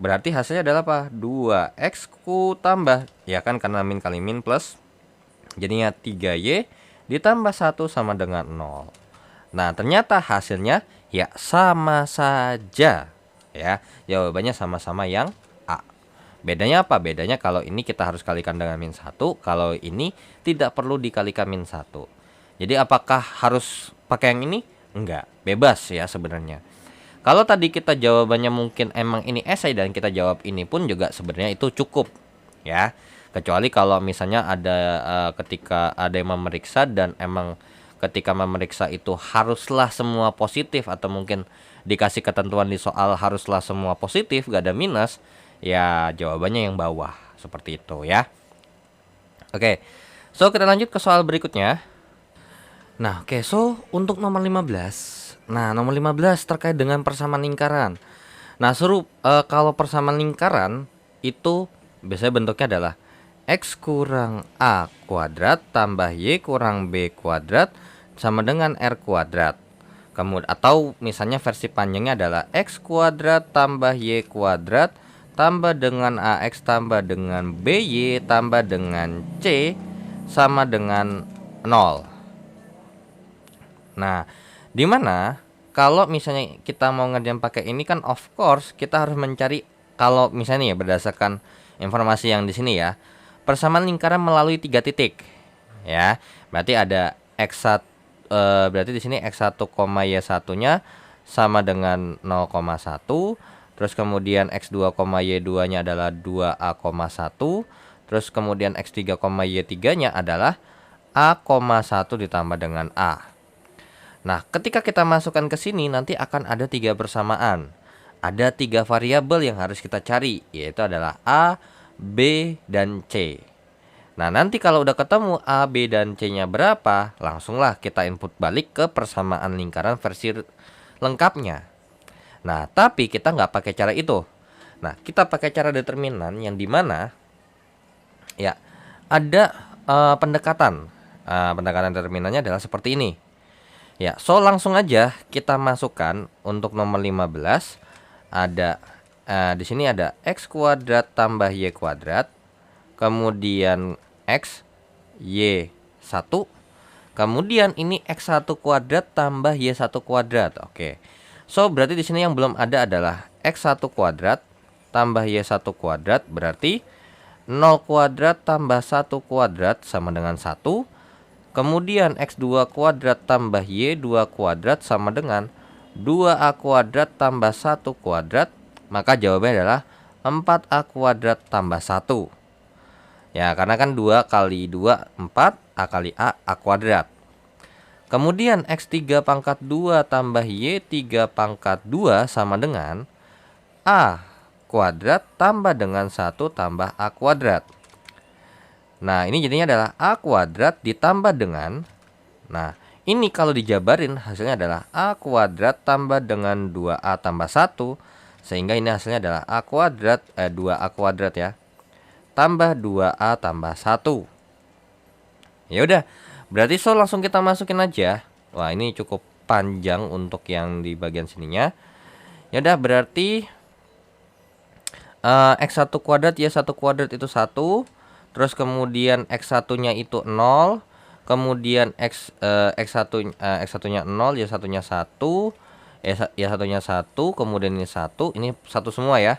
Berarti hasilnya adalah apa? 2X ku tambah, ya kan karena min kali min plus. Jadinya 3Y ditambah 1 sama dengan 0. Nah ternyata hasilnya ya sama saja. Ya, jawabannya sama-sama yang A. Bedanya apa? Bedanya kalau ini kita harus kalikan dengan min 1, kalau ini tidak perlu dikalikan min 1. Jadi apakah harus pakai yang ini? Enggak, bebas ya sebenarnya. Kalau tadi kita jawabannya mungkin emang ini esai dan kita jawab ini pun juga sebenarnya itu cukup ya. Kecuali kalau misalnya ada ketika ada yang memeriksa dan emang ketika memeriksa itu haruslah semua positif atau mungkin dikasih ketentuan di soal haruslah semua positif, gak ada minus, ya jawabannya yang bawah seperti itu ya. Oke, so kita lanjut ke soal berikutnya. Nah oke, so untuk nomor 15. Nah nomor 15 terkait dengan persamaan lingkaran. Nah kalau persamaan lingkaran itu biasanya bentuknya adalah X kurang A kuadrat tambah Y kurang B kuadrat sama dengan R kuadrat. Kemudian atau misalnya versi panjangnya adalah X kuadrat tambah Y kuadrat tambah dengan AX tambah dengan BY tambah dengan C sama dengan 0. Nah, dimana kalau misalnya kita mau ngerjain pakai ini kan of course kita harus mencari, kalau misalnya ya berdasarkan informasi yang di sini ya, persamaan lingkaran melalui 3 titik. Ya, berarti ada X1 berarti di sini X1, Y1-nya sama dengan 0,1. Terus kemudian X2, Y2-nya adalah 2A,1. Terus kemudian X3, Y3-nya adalah A,1 ditambah dengan A. Nah, ketika kita masukkan ke sini nanti akan ada 3 persamaan. Ada 3 variabel yang harus kita cari, yaitu adalah A, B, dan C. Nah, nanti kalau udah ketemu A, B, dan C-nya berapa, langsunglah kita input balik ke persamaan lingkaran versi lengkapnya. Nah, tapi kita nggak pakai cara itu. Nah, kita pakai cara determinan yang dimana ya ada pendekatan. Pendekatan determinannya adalah seperti ini. Ya, so langsung aja kita masukkan untuk nomor 15 ada di sini ada x kuadrat tambah y kuadrat, kemudian x y 1, kemudian ini x1 kuadrat tambah y1 kuadrat. Oke. So berarti di sini yang belum ada adalah x1 kuadrat tambah y1 kuadrat, berarti 0 kuadrat tambah 1 kuadrat sama dengan 1. Kemudian x2 kuadrat tambah y2 kuadrat sama dengan 2a kuadrat tambah 1 kuadrat. Maka jawabannya adalah 4a kuadrat tambah 1. Ya, karena kan 2 kali 2, 4, a kali a kuadrat. Kemudian x3 pangkat 2 tambah y3 pangkat 2 sama dengan a kuadrat tambah dengan 1 tambah a kuadrat. Nah, ini jadinya adalah a kuadrat ditambah dengan, nah ini kalau dijabarin hasilnya adalah a kuadrat tambah dengan 2a tambah 1. Sehingga ini hasilnya adalah a kuadrat 2a kuadrat ya, tambah 2a tambah 1. Ya udah, berarti so langsung kita masukin aja. Wah, ini cukup panjang untuk yang di bagian sininya. Ya udah, berarti x1 kuadrat y1 kuadrat itu 1. Terus kemudian x1-nya itu 0, kemudian x1-nya 0, y1-nya 1, y1-nya 1, kemudian ini 1, ini 1 semua ya.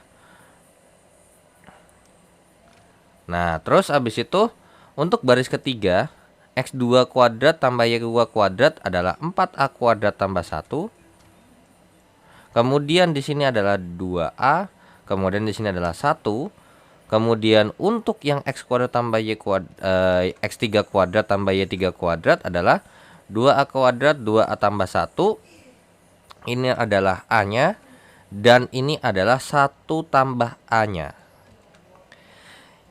Nah, terus habis itu untuk baris ketiga, x2 kuadrat tambah y2 kuadrat adalah 4a kuadrat tambah 1. Kemudian di sini adalah 2a, kemudian di sini adalah 1. Kemudian untuk yang x kuadrat tambah y kuadrat, x3 kuadrat tambah y3 kuadrat adalah 2a kuadrat 2a tambah 1. Ini adalah a-nya, dan ini adalah 1 tambah a-nya.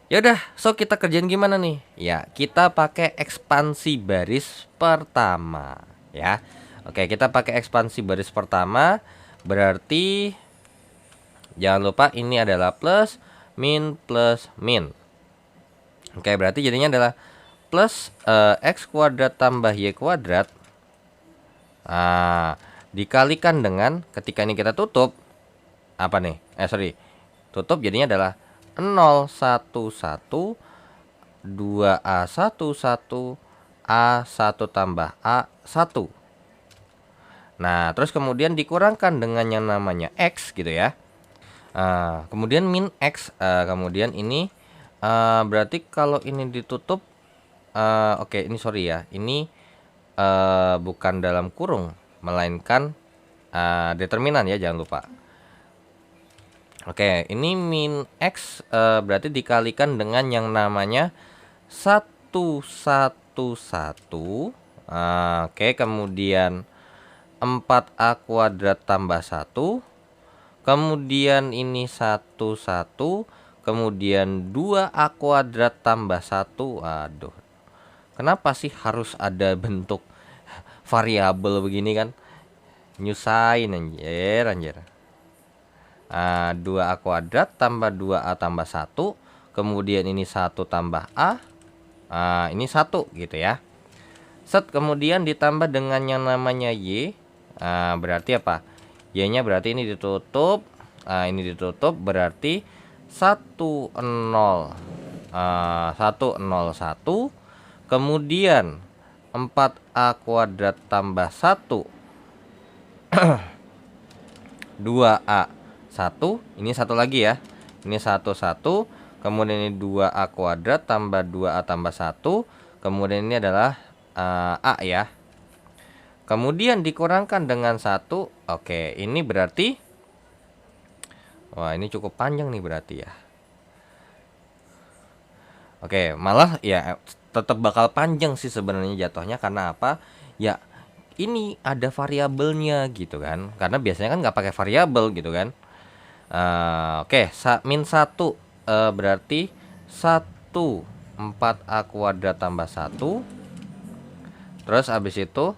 Ya udah, so kita kerjain gimana nih? Ya, kita pakai ekspansi baris pertama ya. Oke, kita pakai ekspansi baris pertama, berarti jangan lupa ini adalah plus min plus min. Oke, berarti jadinya adalah plus x kuadrat tambah y kuadrat dikalikan dengan, ketika ini kita tutup apa nih? Tutup jadinya adalah 0 1 1 2a 1 1 a1 tambah a1. Nah, terus kemudian dikurangkan dengan yang namanya x gitu ya. Kemudian min x, kemudian ini berarti kalau ini ditutup, oke, ini sorry ya, ini bukan dalam kurung melainkan determinan ya, jangan lupa. Oke, ini min x berarti dikalikan dengan yang namanya 1 1 1. Oke, kemudian 4a kuadrat tambah 1. Kemudian ini 1 1, kemudian 2a kuadrat tambah 1. Aduh, kenapa sih harus ada bentuk variabel begini kan? Nyusahin anjir. 2a kuadrat tambah 2a tambah 1. Kemudian ini 1 tambah a. Ini 1 gitu ya. Set, kemudian ditambah dengan yang namanya y. Berarti apa? Y-nya berarti ini ditutup. Ini ditutup, berarti 1 0 1 0 1. Kemudian 4a kuadrat tambah 1 2a 1. Ini 1 lagi ya. Ini 1 1. Kemudian ini 2a kuadrat tambah 2a tambah 1. Kemudian ini adalah a ya. Kemudian dikurangkan dengan 1. Oke, ini berarti, wah ini cukup panjang nih berarti ya. Oke, malah ya tetap bakal panjang sih sebenarnya jatuhnya, karena apa? Ya ini ada variabelnya gitu kan. Karena biasanya kan nggak pakai variabel gitu kan. Oke, min 1 berarti 4a kuadrat tambah 1. Terus habis itu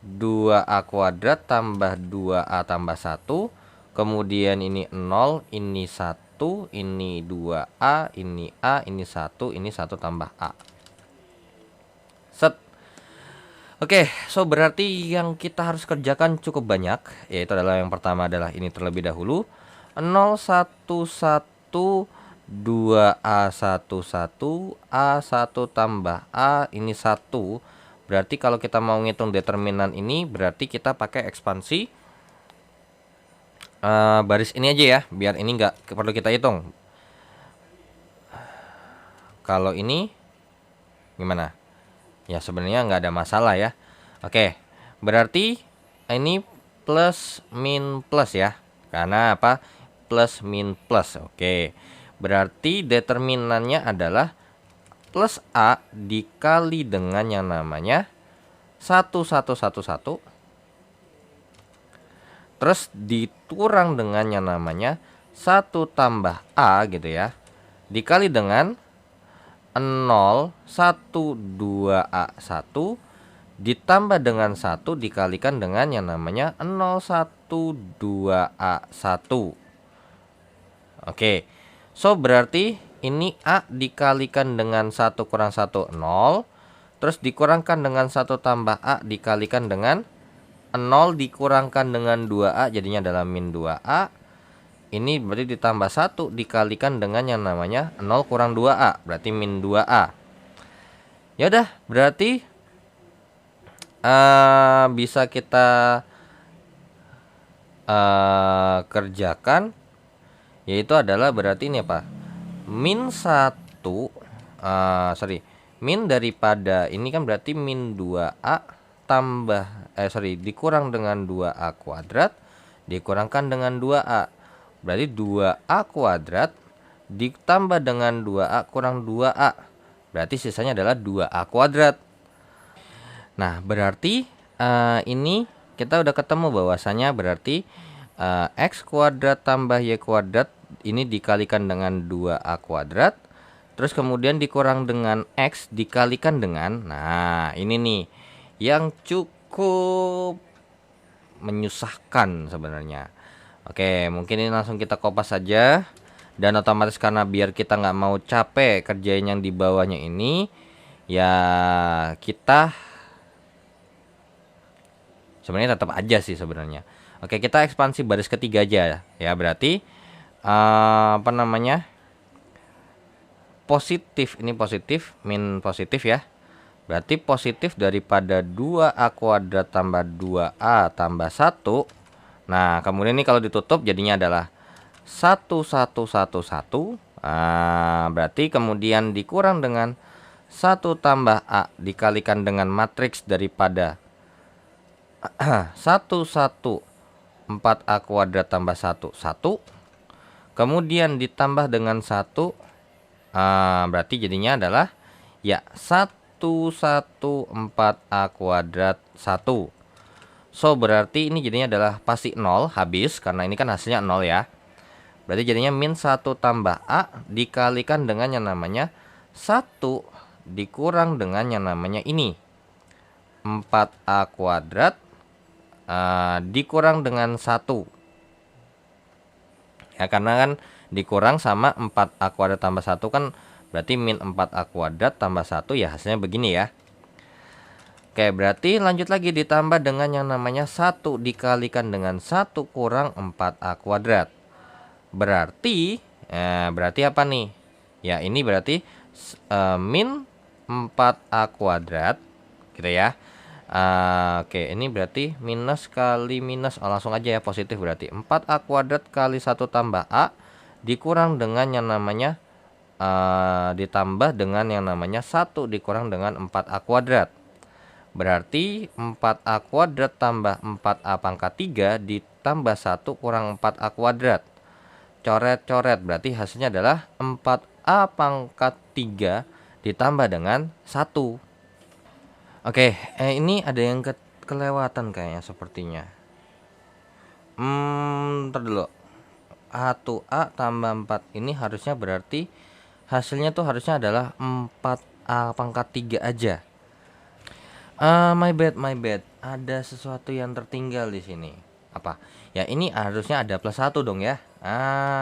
2a kuadrat tambah 2a tambah 1. Kemudian ini 0, ini 1, ini 2a, ini a, ini 1, ini 1 tambah a. Set. Oke, so berarti yang kita harus kerjakan cukup banyak, yaitu adalah yang pertama adalah ini terlebih dahulu. 0, 1, 1, 2a 1, 1, a1 tambah a, ini 1. Berarti kalau kita mau ngitung determinan ini, berarti kita pakai ekspansi baris ini aja ya, biar ini nggak perlu kita hitung. Kalau ini gimana? Ya sebenarnya nggak ada masalah ya. Oke, berarti ini plus min plus ya. Karena apa? Plus min plus. Oke, berarti determinannya adalah plus A dikali dengan yang namanya 1111. Terus dikurang dengan yang namanya 1 tambah A gitu ya, dikali dengan 0, 1, 2A1 ditambah dengan 1 dikalikan dengan yang namanya 0, 1, 2A1. Oke, so berarti ini A dikalikan dengan 1 kurang 1, 0. Terus dikurangkan dengan 1 tambah A dikalikan dengan 0 dikurangkan dengan 2A jadinya adalah min 2A. Ini berarti ditambah 1 dikalikan dengan yang namanya 0 kurang 2A, berarti min 2A. Ya udah, berarti bisa kita kerjakan, yaitu adalah berarti ini apa? Min 1 min daripada ini kan berarti min 2A tambah dikurang dengan 2A kuadrat dikurangkan dengan 2A. Berarti 2A kuadrat ditambah dengan 2A kurang 2A. Berarti sisanya adalah 2A kuadrat. Nah, berarti ini kita udah ketemu bahwasanya berarti X kuadrat tambah Y kuadrat ini dikalikan dengan 2A kuadrat. Terus kemudian dikurang dengan X dikalikan dengan, nah ini nih yang cukup menyusahkan sebenarnya. Oke, mungkin ini langsung kita kopas saja. Dan otomatis karena biar kita nggak mau capek kerjain yang di bawahnya ini, ya kita sebenarnya tetap aja sih sebenarnya. Oke, kita ekspansi baris ketiga aja ya. Berarti apa namanya? Positif, ini positif, min positif ya. Berarti positif daripada 2A kuadrat tambah 2A tambah 1. Nah, kemudian ini kalau ditutup jadinya adalah 1111. Nah, berarti kemudian dikurang dengan 1 tambah A dikalikan dengan matriks daripada 4A kuadrat tambah 1, 1. Kemudian ditambah dengan 1. Berarti jadinya adalah ya 114A kuadrat 1. So berarti ini jadinya adalah pasti 0 habis, karena ini kan hasilnya 0 ya. Berarti jadinya min 1 tambah A dikalikan dengan yang namanya 1 dikurang dengan yang namanya ini 4A kuadrat dikurang dengan 1. Ya, karena kan dikurang sama 4A kuadrat tambah 1 kan berarti min 4A kuadrat tambah 1, ya hasilnya begini ya. Oke, berarti lanjut lagi ditambah dengan yang namanya 1 dikalikan dengan 1 kurang 4A kuadrat. Berarti berarti apa nih? Ya ini berarti min 4A kuadrat gitu ya. Oke, ini berarti minus kali minus, langsung aja ya positif, berarti 4A kuadrat kali 1 tambah A dikurang dengan yang namanya ditambah dengan yang namanya 1 dikurang dengan 4A kuadrat. Berarti 4A kuadrat tambah 4A pangkat 3 ditambah 1 kurang 4A kuadrat. Coret-coret, berarti hasilnya adalah 4A pangkat 3 ditambah dengan 1. Oke, ini ada yang kelewatan kayaknya sepertinya. Ntar dulu. 1A tambah 4 ini harusnya berarti hasilnya tuh harusnya adalah 4A pangkat 3 aja. My bad. Ada sesuatu yang tertinggal di sini. Apa? Ya ini harusnya ada plus 1 dong ya.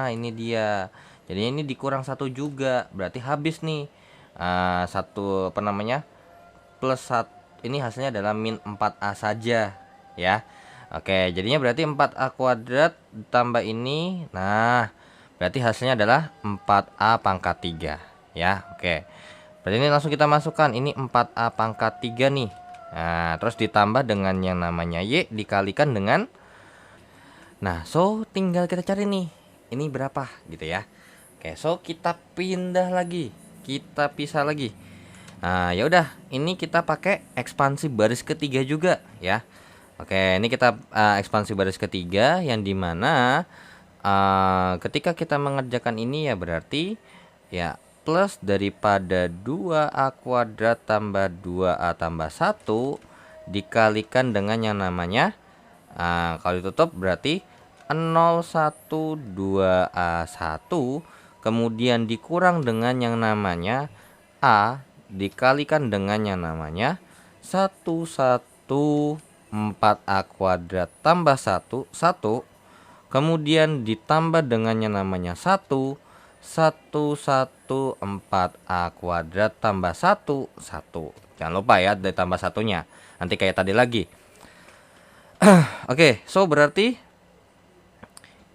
Ini dia. Jadi ini dikurang 1 juga. Berarti habis nih. Satu apa namanya? Plus 1 ini hasilnya adalah min 4A saja ya. Oke, jadinya berarti 4A kuadrat ditambah ini. Nah, berarti hasilnya adalah 4A pangkat 3 ya. Oke. Berarti ini langsung kita masukkan. Ini 4A pangkat 3 nih. Nah, terus ditambah dengan yang namanya Y dikalikan dengan. Nah, so tinggal kita cari nih. Ini berapa gitu ya. Oke, so kita pindah lagi. Kita pisah lagi. Nah, ya udah, ini kita pakai ekspansi baris ketiga juga ya. Oke, ini kita ekspansi baris ketiga yang dimana ketika kita mengerjakan ini ya berarti ya plus daripada 2A kuadrat tambah 2A tambah 1 dikalikan dengan yang namanya kalau ditutup berarti 012A1 kemudian dikurang dengan yang namanya A dikalikan dengan yang namanya 4A kuadrat tambah 1 kemudian ditambah dengan yang namanya 4A kuadrat tambah 1 jangan lupa ya ditambah satunya nanti kayak tadi lagi. Oke, so berarti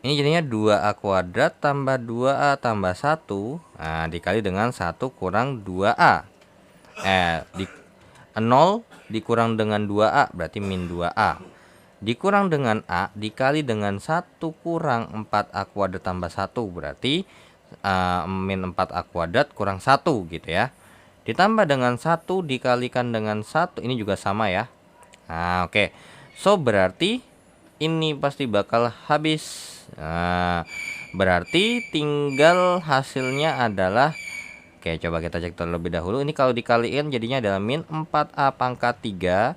ini jadinya 2A kuadrat tambah 2A tambah 1 dikali dengan 1 kurang 2A 0 dikurang dengan 2A berarti min 2A dikurang dengan A dikali dengan 1 kurang 4A kuadrat tambah 1 berarti min 4A kuadrat kurang 1 gitu ya. Ditambah dengan 1 dikalikan dengan 1 ini juga sama ya. Oke. So berarti ini pasti bakal habis. Berarti tinggal hasilnya adalah oke, coba kita cek terlebih dahulu. Ini kalau dikaliin jadinya adalah min 4A pangkat 3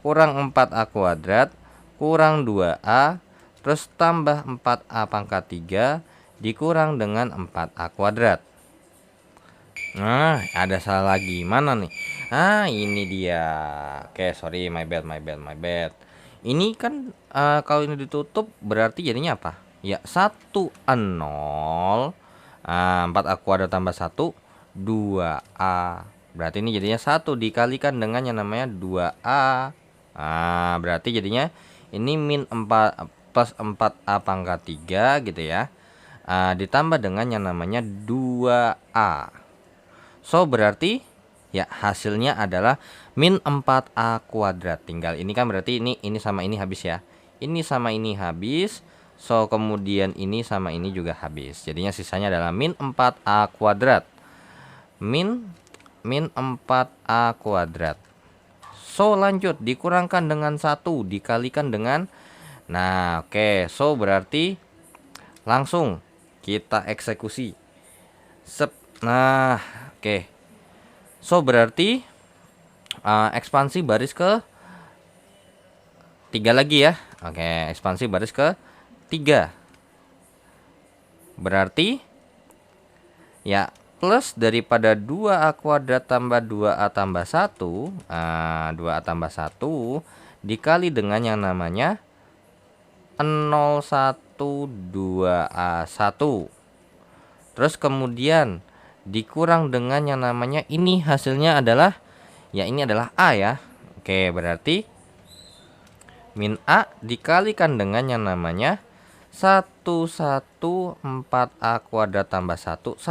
kurang 4A kuadrat kurang 2A terus tambah 4A pangkat 3 dikurang dengan 4A kuadrat. Nah, ada salah lagi. Mana nih? Ini dia. Oke, sorry, my bad. Ini kan kalau ini ditutup berarti jadinya apa? Ya, 1A0 4A kuadrat tambah 1 2A. Berarti ini jadinya 1 dikalikan dengan yang namanya 2A. Berarti jadinya ini min 4 plus 4A pangkat 3 gitu ya. Ditambah dengan yang namanya 2A. So berarti ya hasilnya adalah min 4A kuadrat. Tinggal ini kan berarti ini sama ini habis ya. Ini sama ini habis. So kemudian ini sama ini juga habis. Jadinya sisanya adalah min 4A kuadrat. Min 4A kuadrat. So lanjut dikurangkan dengan 1 dikalikan dengan. Nah oke, so berarti langsung kita eksekusi. Nah oke. So berarti ekspansi baris ke 3 lagi ya. Oke, ekspansi baris ke 3 berarti ya plus daripada 2A kuadrat tambah 2A tambah 1 2A tambah 1 dikali dengan yang namanya 012A1 terus kemudian dikurang dengan yang namanya ini hasilnya adalah ya ini adalah A ya. Oke, berarti min A dikalikan dengan yang namanya 4A kuadrat tambah 1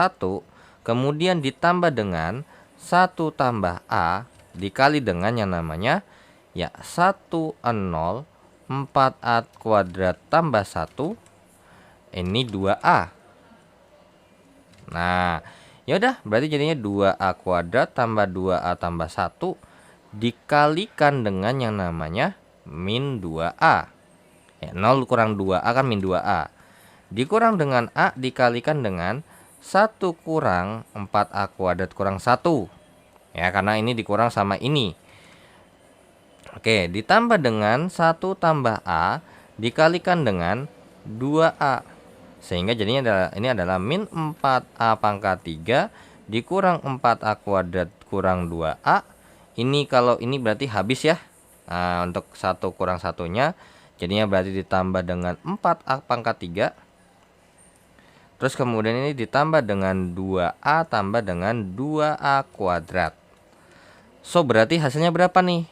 kemudian ditambah dengan 1 tambah A dikali dengan yang namanya ya 1A kuadrat tambah 1 ini 2A. Nah, yaudah berarti jadinya 2A kuadrat tambah 2A tambah 1 dikalikan dengan yang namanya min 2A. Ya, 0 kurang 2A kan min 2A. Dikurang dengan A dikalikan dengan 1 kurang 4A kuadrat kurang 1. Ya, karena ini dikurang sama ini. Oke, ditambah dengan 1 tambah A dikalikan dengan 2A. Sehingga jadinya ini adalah min 4A pangkat 3 dikurang 4A kuadrat kurang 2A. Ini kalau ini berarti habis ya. Nah, untuk 1 kurang 1-nya jadinya berarti ditambah dengan 4A pangkat 3. Terus kemudian ini ditambah dengan 2A tambah dengan 2A kuadrat. So, berarti hasilnya berapa nih?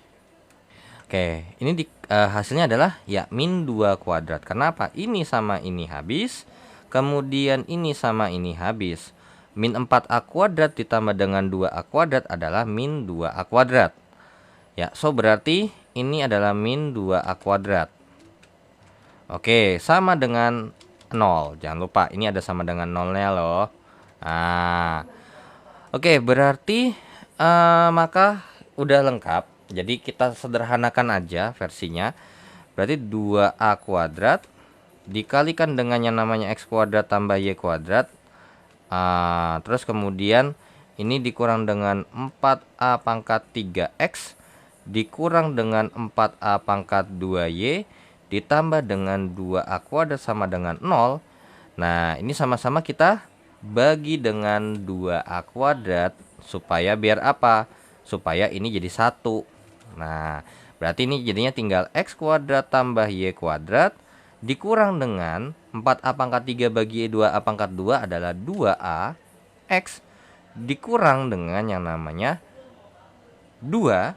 Oke, ini hasilnya adalah ya min 2 kuadrat. Kenapa? Ini sama ini habis. Kemudian ini sama ini habis. Min 4A kuadrat ditambah dengan 2A kuadrat adalah min 2A kuadrat. Ya, so berarti ini adalah min 2A kuadrat. Oke, sama dengan 0. Jangan lupa, ini ada sama dengan 0-nya loh. Nah, oke, berarti maka udah lengkap. Jadi kita sederhanakan aja versinya. Berarti 2A kuadrat dikalikan dengan yang namanya x kuadrat tambah y kuadrat. Terus kemudian ini dikurang dengan 4A pangkat 3x dikurang dengan 4A pangkat 2y ditambah dengan 2A kuadrat sama dengan 0. Nah, ini sama-sama kita bagi dengan 2A kuadrat supaya biar apa? Supaya ini jadi 1. Nah, berarti ini jadinya tinggal x kuadrat tambah y kuadrat dikurang dengan 4A pangkat 3 bagi 2A pangkat 2 adalah 2A x dikurang dengan yang namanya 2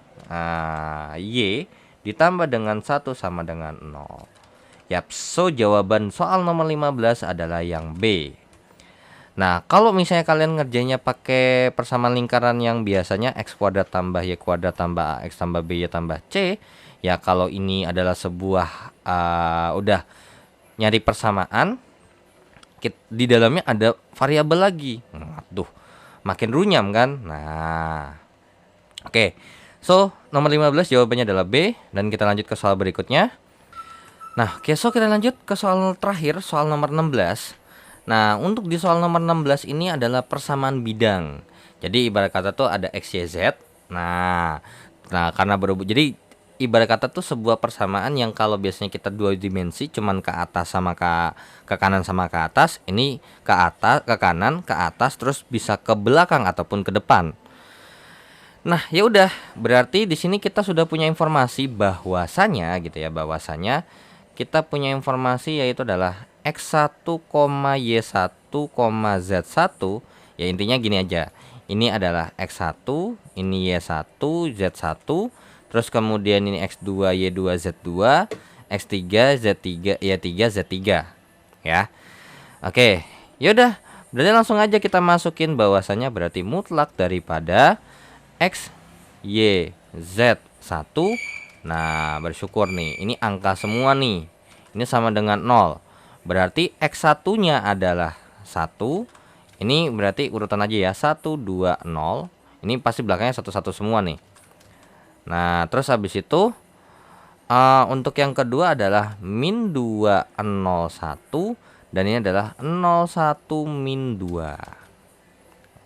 y ditambah dengan 1 sama dengan 0. Yap, so jawaban soal nomor 15 adalah yang B. Nah, kalau misalnya kalian ngerjainnya pakai persamaan lingkaran yang biasanya x kuadrat tambah y kuadrat tambah ax tambah by tambah c, ya kalau ini adalah sebuah udah nyari persamaan, di dalamnya ada variabel lagi. Aduh, makin runyam kan? Nah, oke. So, nomor 15 jawabannya adalah B, dan kita lanjut ke soal berikutnya. Nah, oke, so kita lanjut ke soal terakhir, soal nomor 16. Nah, untuk di soal nomor 16 ini adalah persamaan bidang. Jadi ibarat kata tuh ada x, y, z. Nah karena berhubung, jadi ibarat kata tuh sebuah persamaan yang kalau biasanya kita 2 dimensi cuman ke atas sama ke kanan sama ke atas, ini ke atas, ke kanan, ke atas, terus bisa ke belakang ataupun ke depan. Nah, ya udah, berarti di sini kita sudah punya informasi bahwasanya gitu ya, bahwasanya kita punya informasi yaitu adalah x1, y1, z1. Ya intinya gini aja. Ini adalah x1, ini y1, z1, terus kemudian ini x2, y2, z2, x3, z3, y3, z3 ya. Oke, yaudah, berarti langsung aja kita masukin bahwasanya berarti mutlak daripada x, y, z1. Nah, bersyukur nih, ini angka semua nih. Ini sama dengan 0. Berarti x1-nya adalah 1. Ini berarti urutan aja ya, 1, 2, 0. Ini pasti belakangnya 1, 1 semua nih. Nah, terus habis itu untuk yang kedua adalah min 2, 0, 1. Dan ini adalah 0, 1, min 2.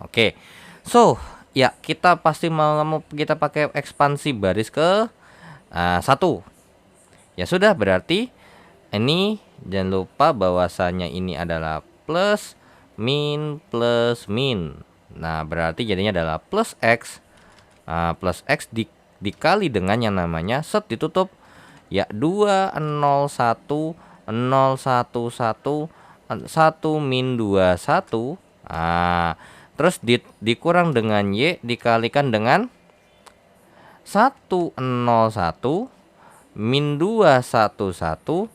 Oke, so ya kita pasti mau kita pakai ekspansi baris ke 1. Ya sudah, berarti ini jangan lupa bahwasanya ini adalah plus min. Nah, berarti jadinya adalah plus x dikali dengan yang namanya set ditutup ya 2, 0, 1, 0, 1, 1, 1 min 2, 1. Terus dikurang dengan y dikalikan dengan 1, 0, 1 min 2, 1, 1,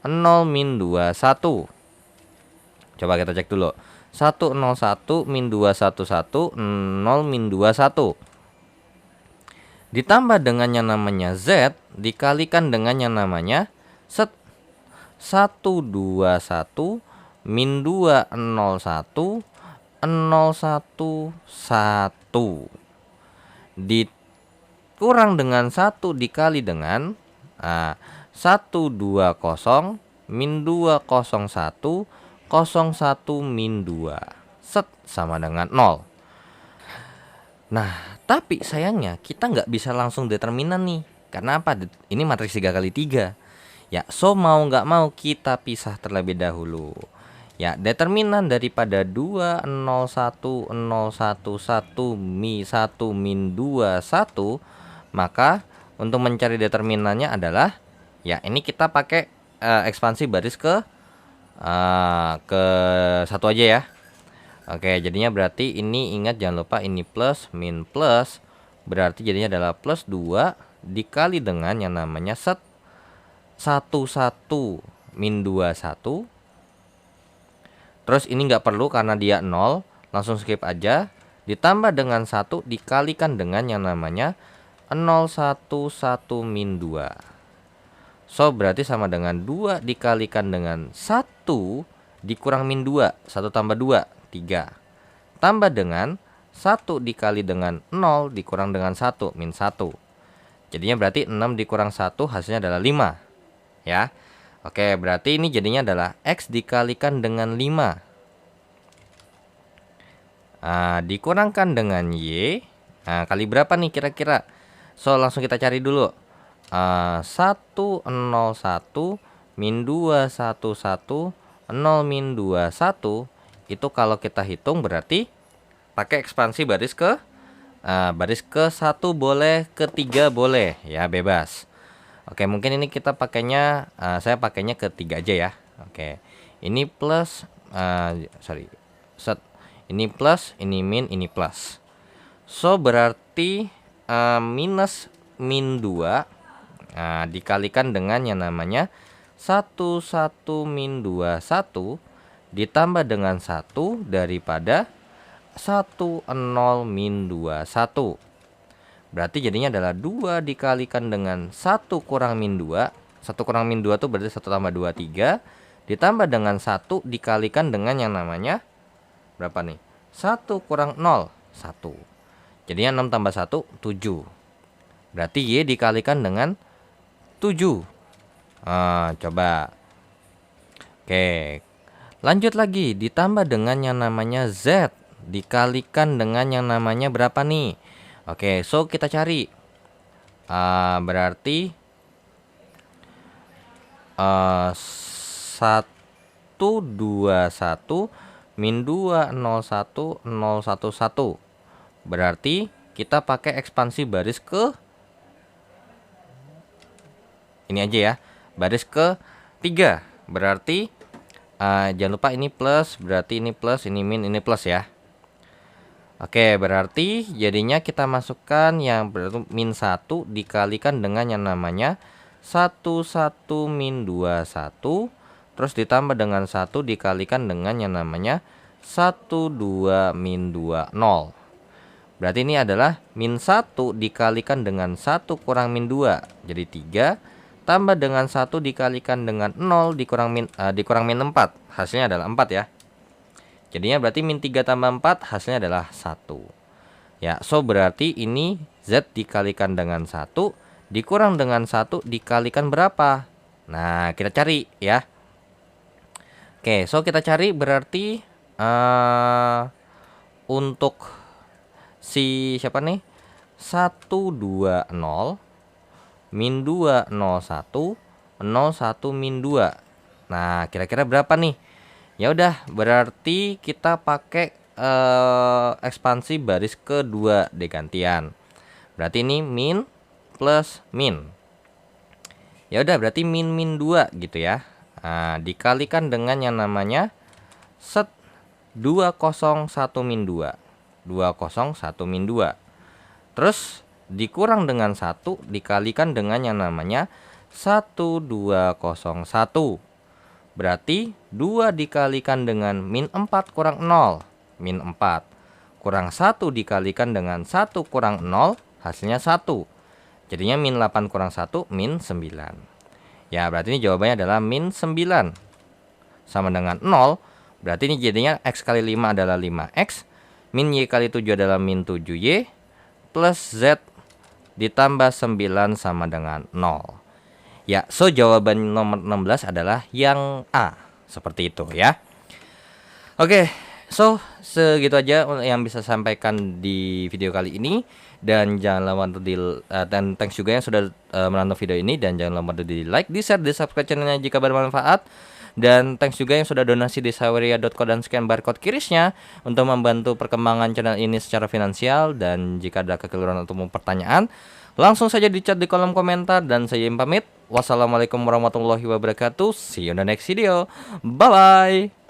0 min 2, 1. Coba kita cek dulu. 1, 0, 1 min 2, 1, 1, 0 min 2, 1. Ditambah dengan yang namanya z dikalikan dengan yang namanya set 1, 2, 1 min 2, 0, 1, 0, 1, 1. Dikurang dengan 1 dikali dengan 1, 2, 0 min 2, 0, 1, 0, 1 min 2, set sama dengan 0. Nah, tapi sayangnya kita nggak bisa langsung determinan nih. Karena apa? Ini matriks 3 kali 3. Ya, so mau nggak mau kita pisah terlebih dahulu. Ya, determinan daripada 2, 0, 1, 0, 1, 1, 1, min 2, 1. Maka untuk mencari determinannya adalah, ya ini kita pakai ekspansi baris ke satu aja ya. Oke, jadinya berarti ini ingat jangan lupa ini plus min plus, berarti jadinya adalah plus 2 dikali dengan yang namanya set 1 1 min 2 1. Terus ini nggak perlu karena dia 0, langsung skip aja. Ditambah dengan 1 dikalikan dengan yang namanya 0 1 1 min 2. So berarti sama dengan 2 dikalikan dengan 1 dikurang min 2, 1 tambah 2 3. Tambah dengan 1 dikali dengan 0 dikurang dengan 1 min 1. Jadinya berarti 6 dikurang 1 hasilnya adalah 5. Ya. Oke, berarti ini jadinya adalah X dikalikan dengan 5. Dikurangkan dengan Y. Kali berapa nih kira-kira? So langsung kita cari dulu. 1 0 1 min 2 1 1 0 min 2 1. Itu kalau kita hitung berarti pakai ekspansi baris ke 1 boleh, ke 3 boleh, ya bebas. Oke, mungkin ini kita pakainya saya pakainya ke 3 aja ya. Oke. Ini plus set ini plus, ini min, ini plus. So berarti minus min 2 dikalikan dengan yang namanya 1 1 min 2 1 ditambah dengan 1 daripada 1 0 min 2 1. Berarti jadinya adalah 2 dikalikan dengan 1 kurang min 2. 1 kurang min 2 itu berarti 1 tambah 2 3. Ditambah dengan 1 dikalikan dengan yang namanya berapa nih? 1 kurang 0 1. Jadinya 6 tambah 1 7. Berarti Y dikalikan dengan 7. Coba. Oke. Lanjut lagi, ditambah dengan yang namanya Z dikalikan dengan yang namanya berapa nih? Oke, so kita cari. Berarti 1 2 1 min 2 0 1 0 1 1. Berarti kita pakai ekspansi baris ke ini aja ya. Baris ke 3. Berarti jangan lupa ini plus, berarti ini plus, ini min, ini plus ya. Oke, berarti jadinya kita masukkan yang berarti min 1 dikalikan dengan yang namanya 1 1 min 2 1. Terus ditambah dengan 1 dikalikan dengan yang namanya 1 2 min 2 0. Berarti ini adalah min 1 dikalikan dengan 1 kurang min 2. Jadi 3. Tambah dengan 1 dikalikan dengan 0 dikurang min 4. Hasilnya adalah 4 ya. Jadinya berarti min 3 tambah 4 hasilnya adalah 1. Ya, so berarti ini Z dikalikan dengan 1 dikurang dengan 1 dikalikan berapa? Nah, kita cari ya. Oke, so kita cari berarti untuk si siapa nih? 1 2 0 min 2 0 1 0 1 min 2. Nah, kira-kira berapa nih? Ya udah, berarti kita pakai ekspansi baris kedua degantian. Berarti ini min plus min. Ya udah, berarti min min 2 gitu ya. Dikalikan dengan yang namanya set 201 min 2. 201 min 2. Terus dikurang dengan 1 dikalikan dengan yang namanya 1201. Berarti 2 dikalikan dengan min 4 kurang 0, min 4. Kurang 1 dikalikan dengan 1 kurang 0, hasilnya 1. Jadinya min 8 kurang 1, min 9. Ya, berarti ini jawabannya adalah min 9. Sama dengan 0, berarti ini jadinya X kali 5 adalah 5X. Min Y kali 7 adalah min 7Y. Plus Z ditambah 9 sama dengan 0. Ya, so jawaban nomor 16 adalah yang A. Seperti itu ya. Oke, So segitu aja yang bisa sampaikan di video kali ini, dan jangan lupa untuk dan thanks juga yang sudah menonton video ini, dan jangan lupa untuk di like, di share, di subscribe channelnya jika bermanfaat. Dan thanks juga yang sudah donasi di saweria.co dan scan barcode kirisnya untuk membantu perkembangan channel ini secara finansial. Dan jika ada kekeliruan atau pertanyaan, langsung saja di chat di kolom komentar. Dan saya pamit. Wassalamualaikum warahmatullahi wabarakatuh. See you in the next video. Bye bye.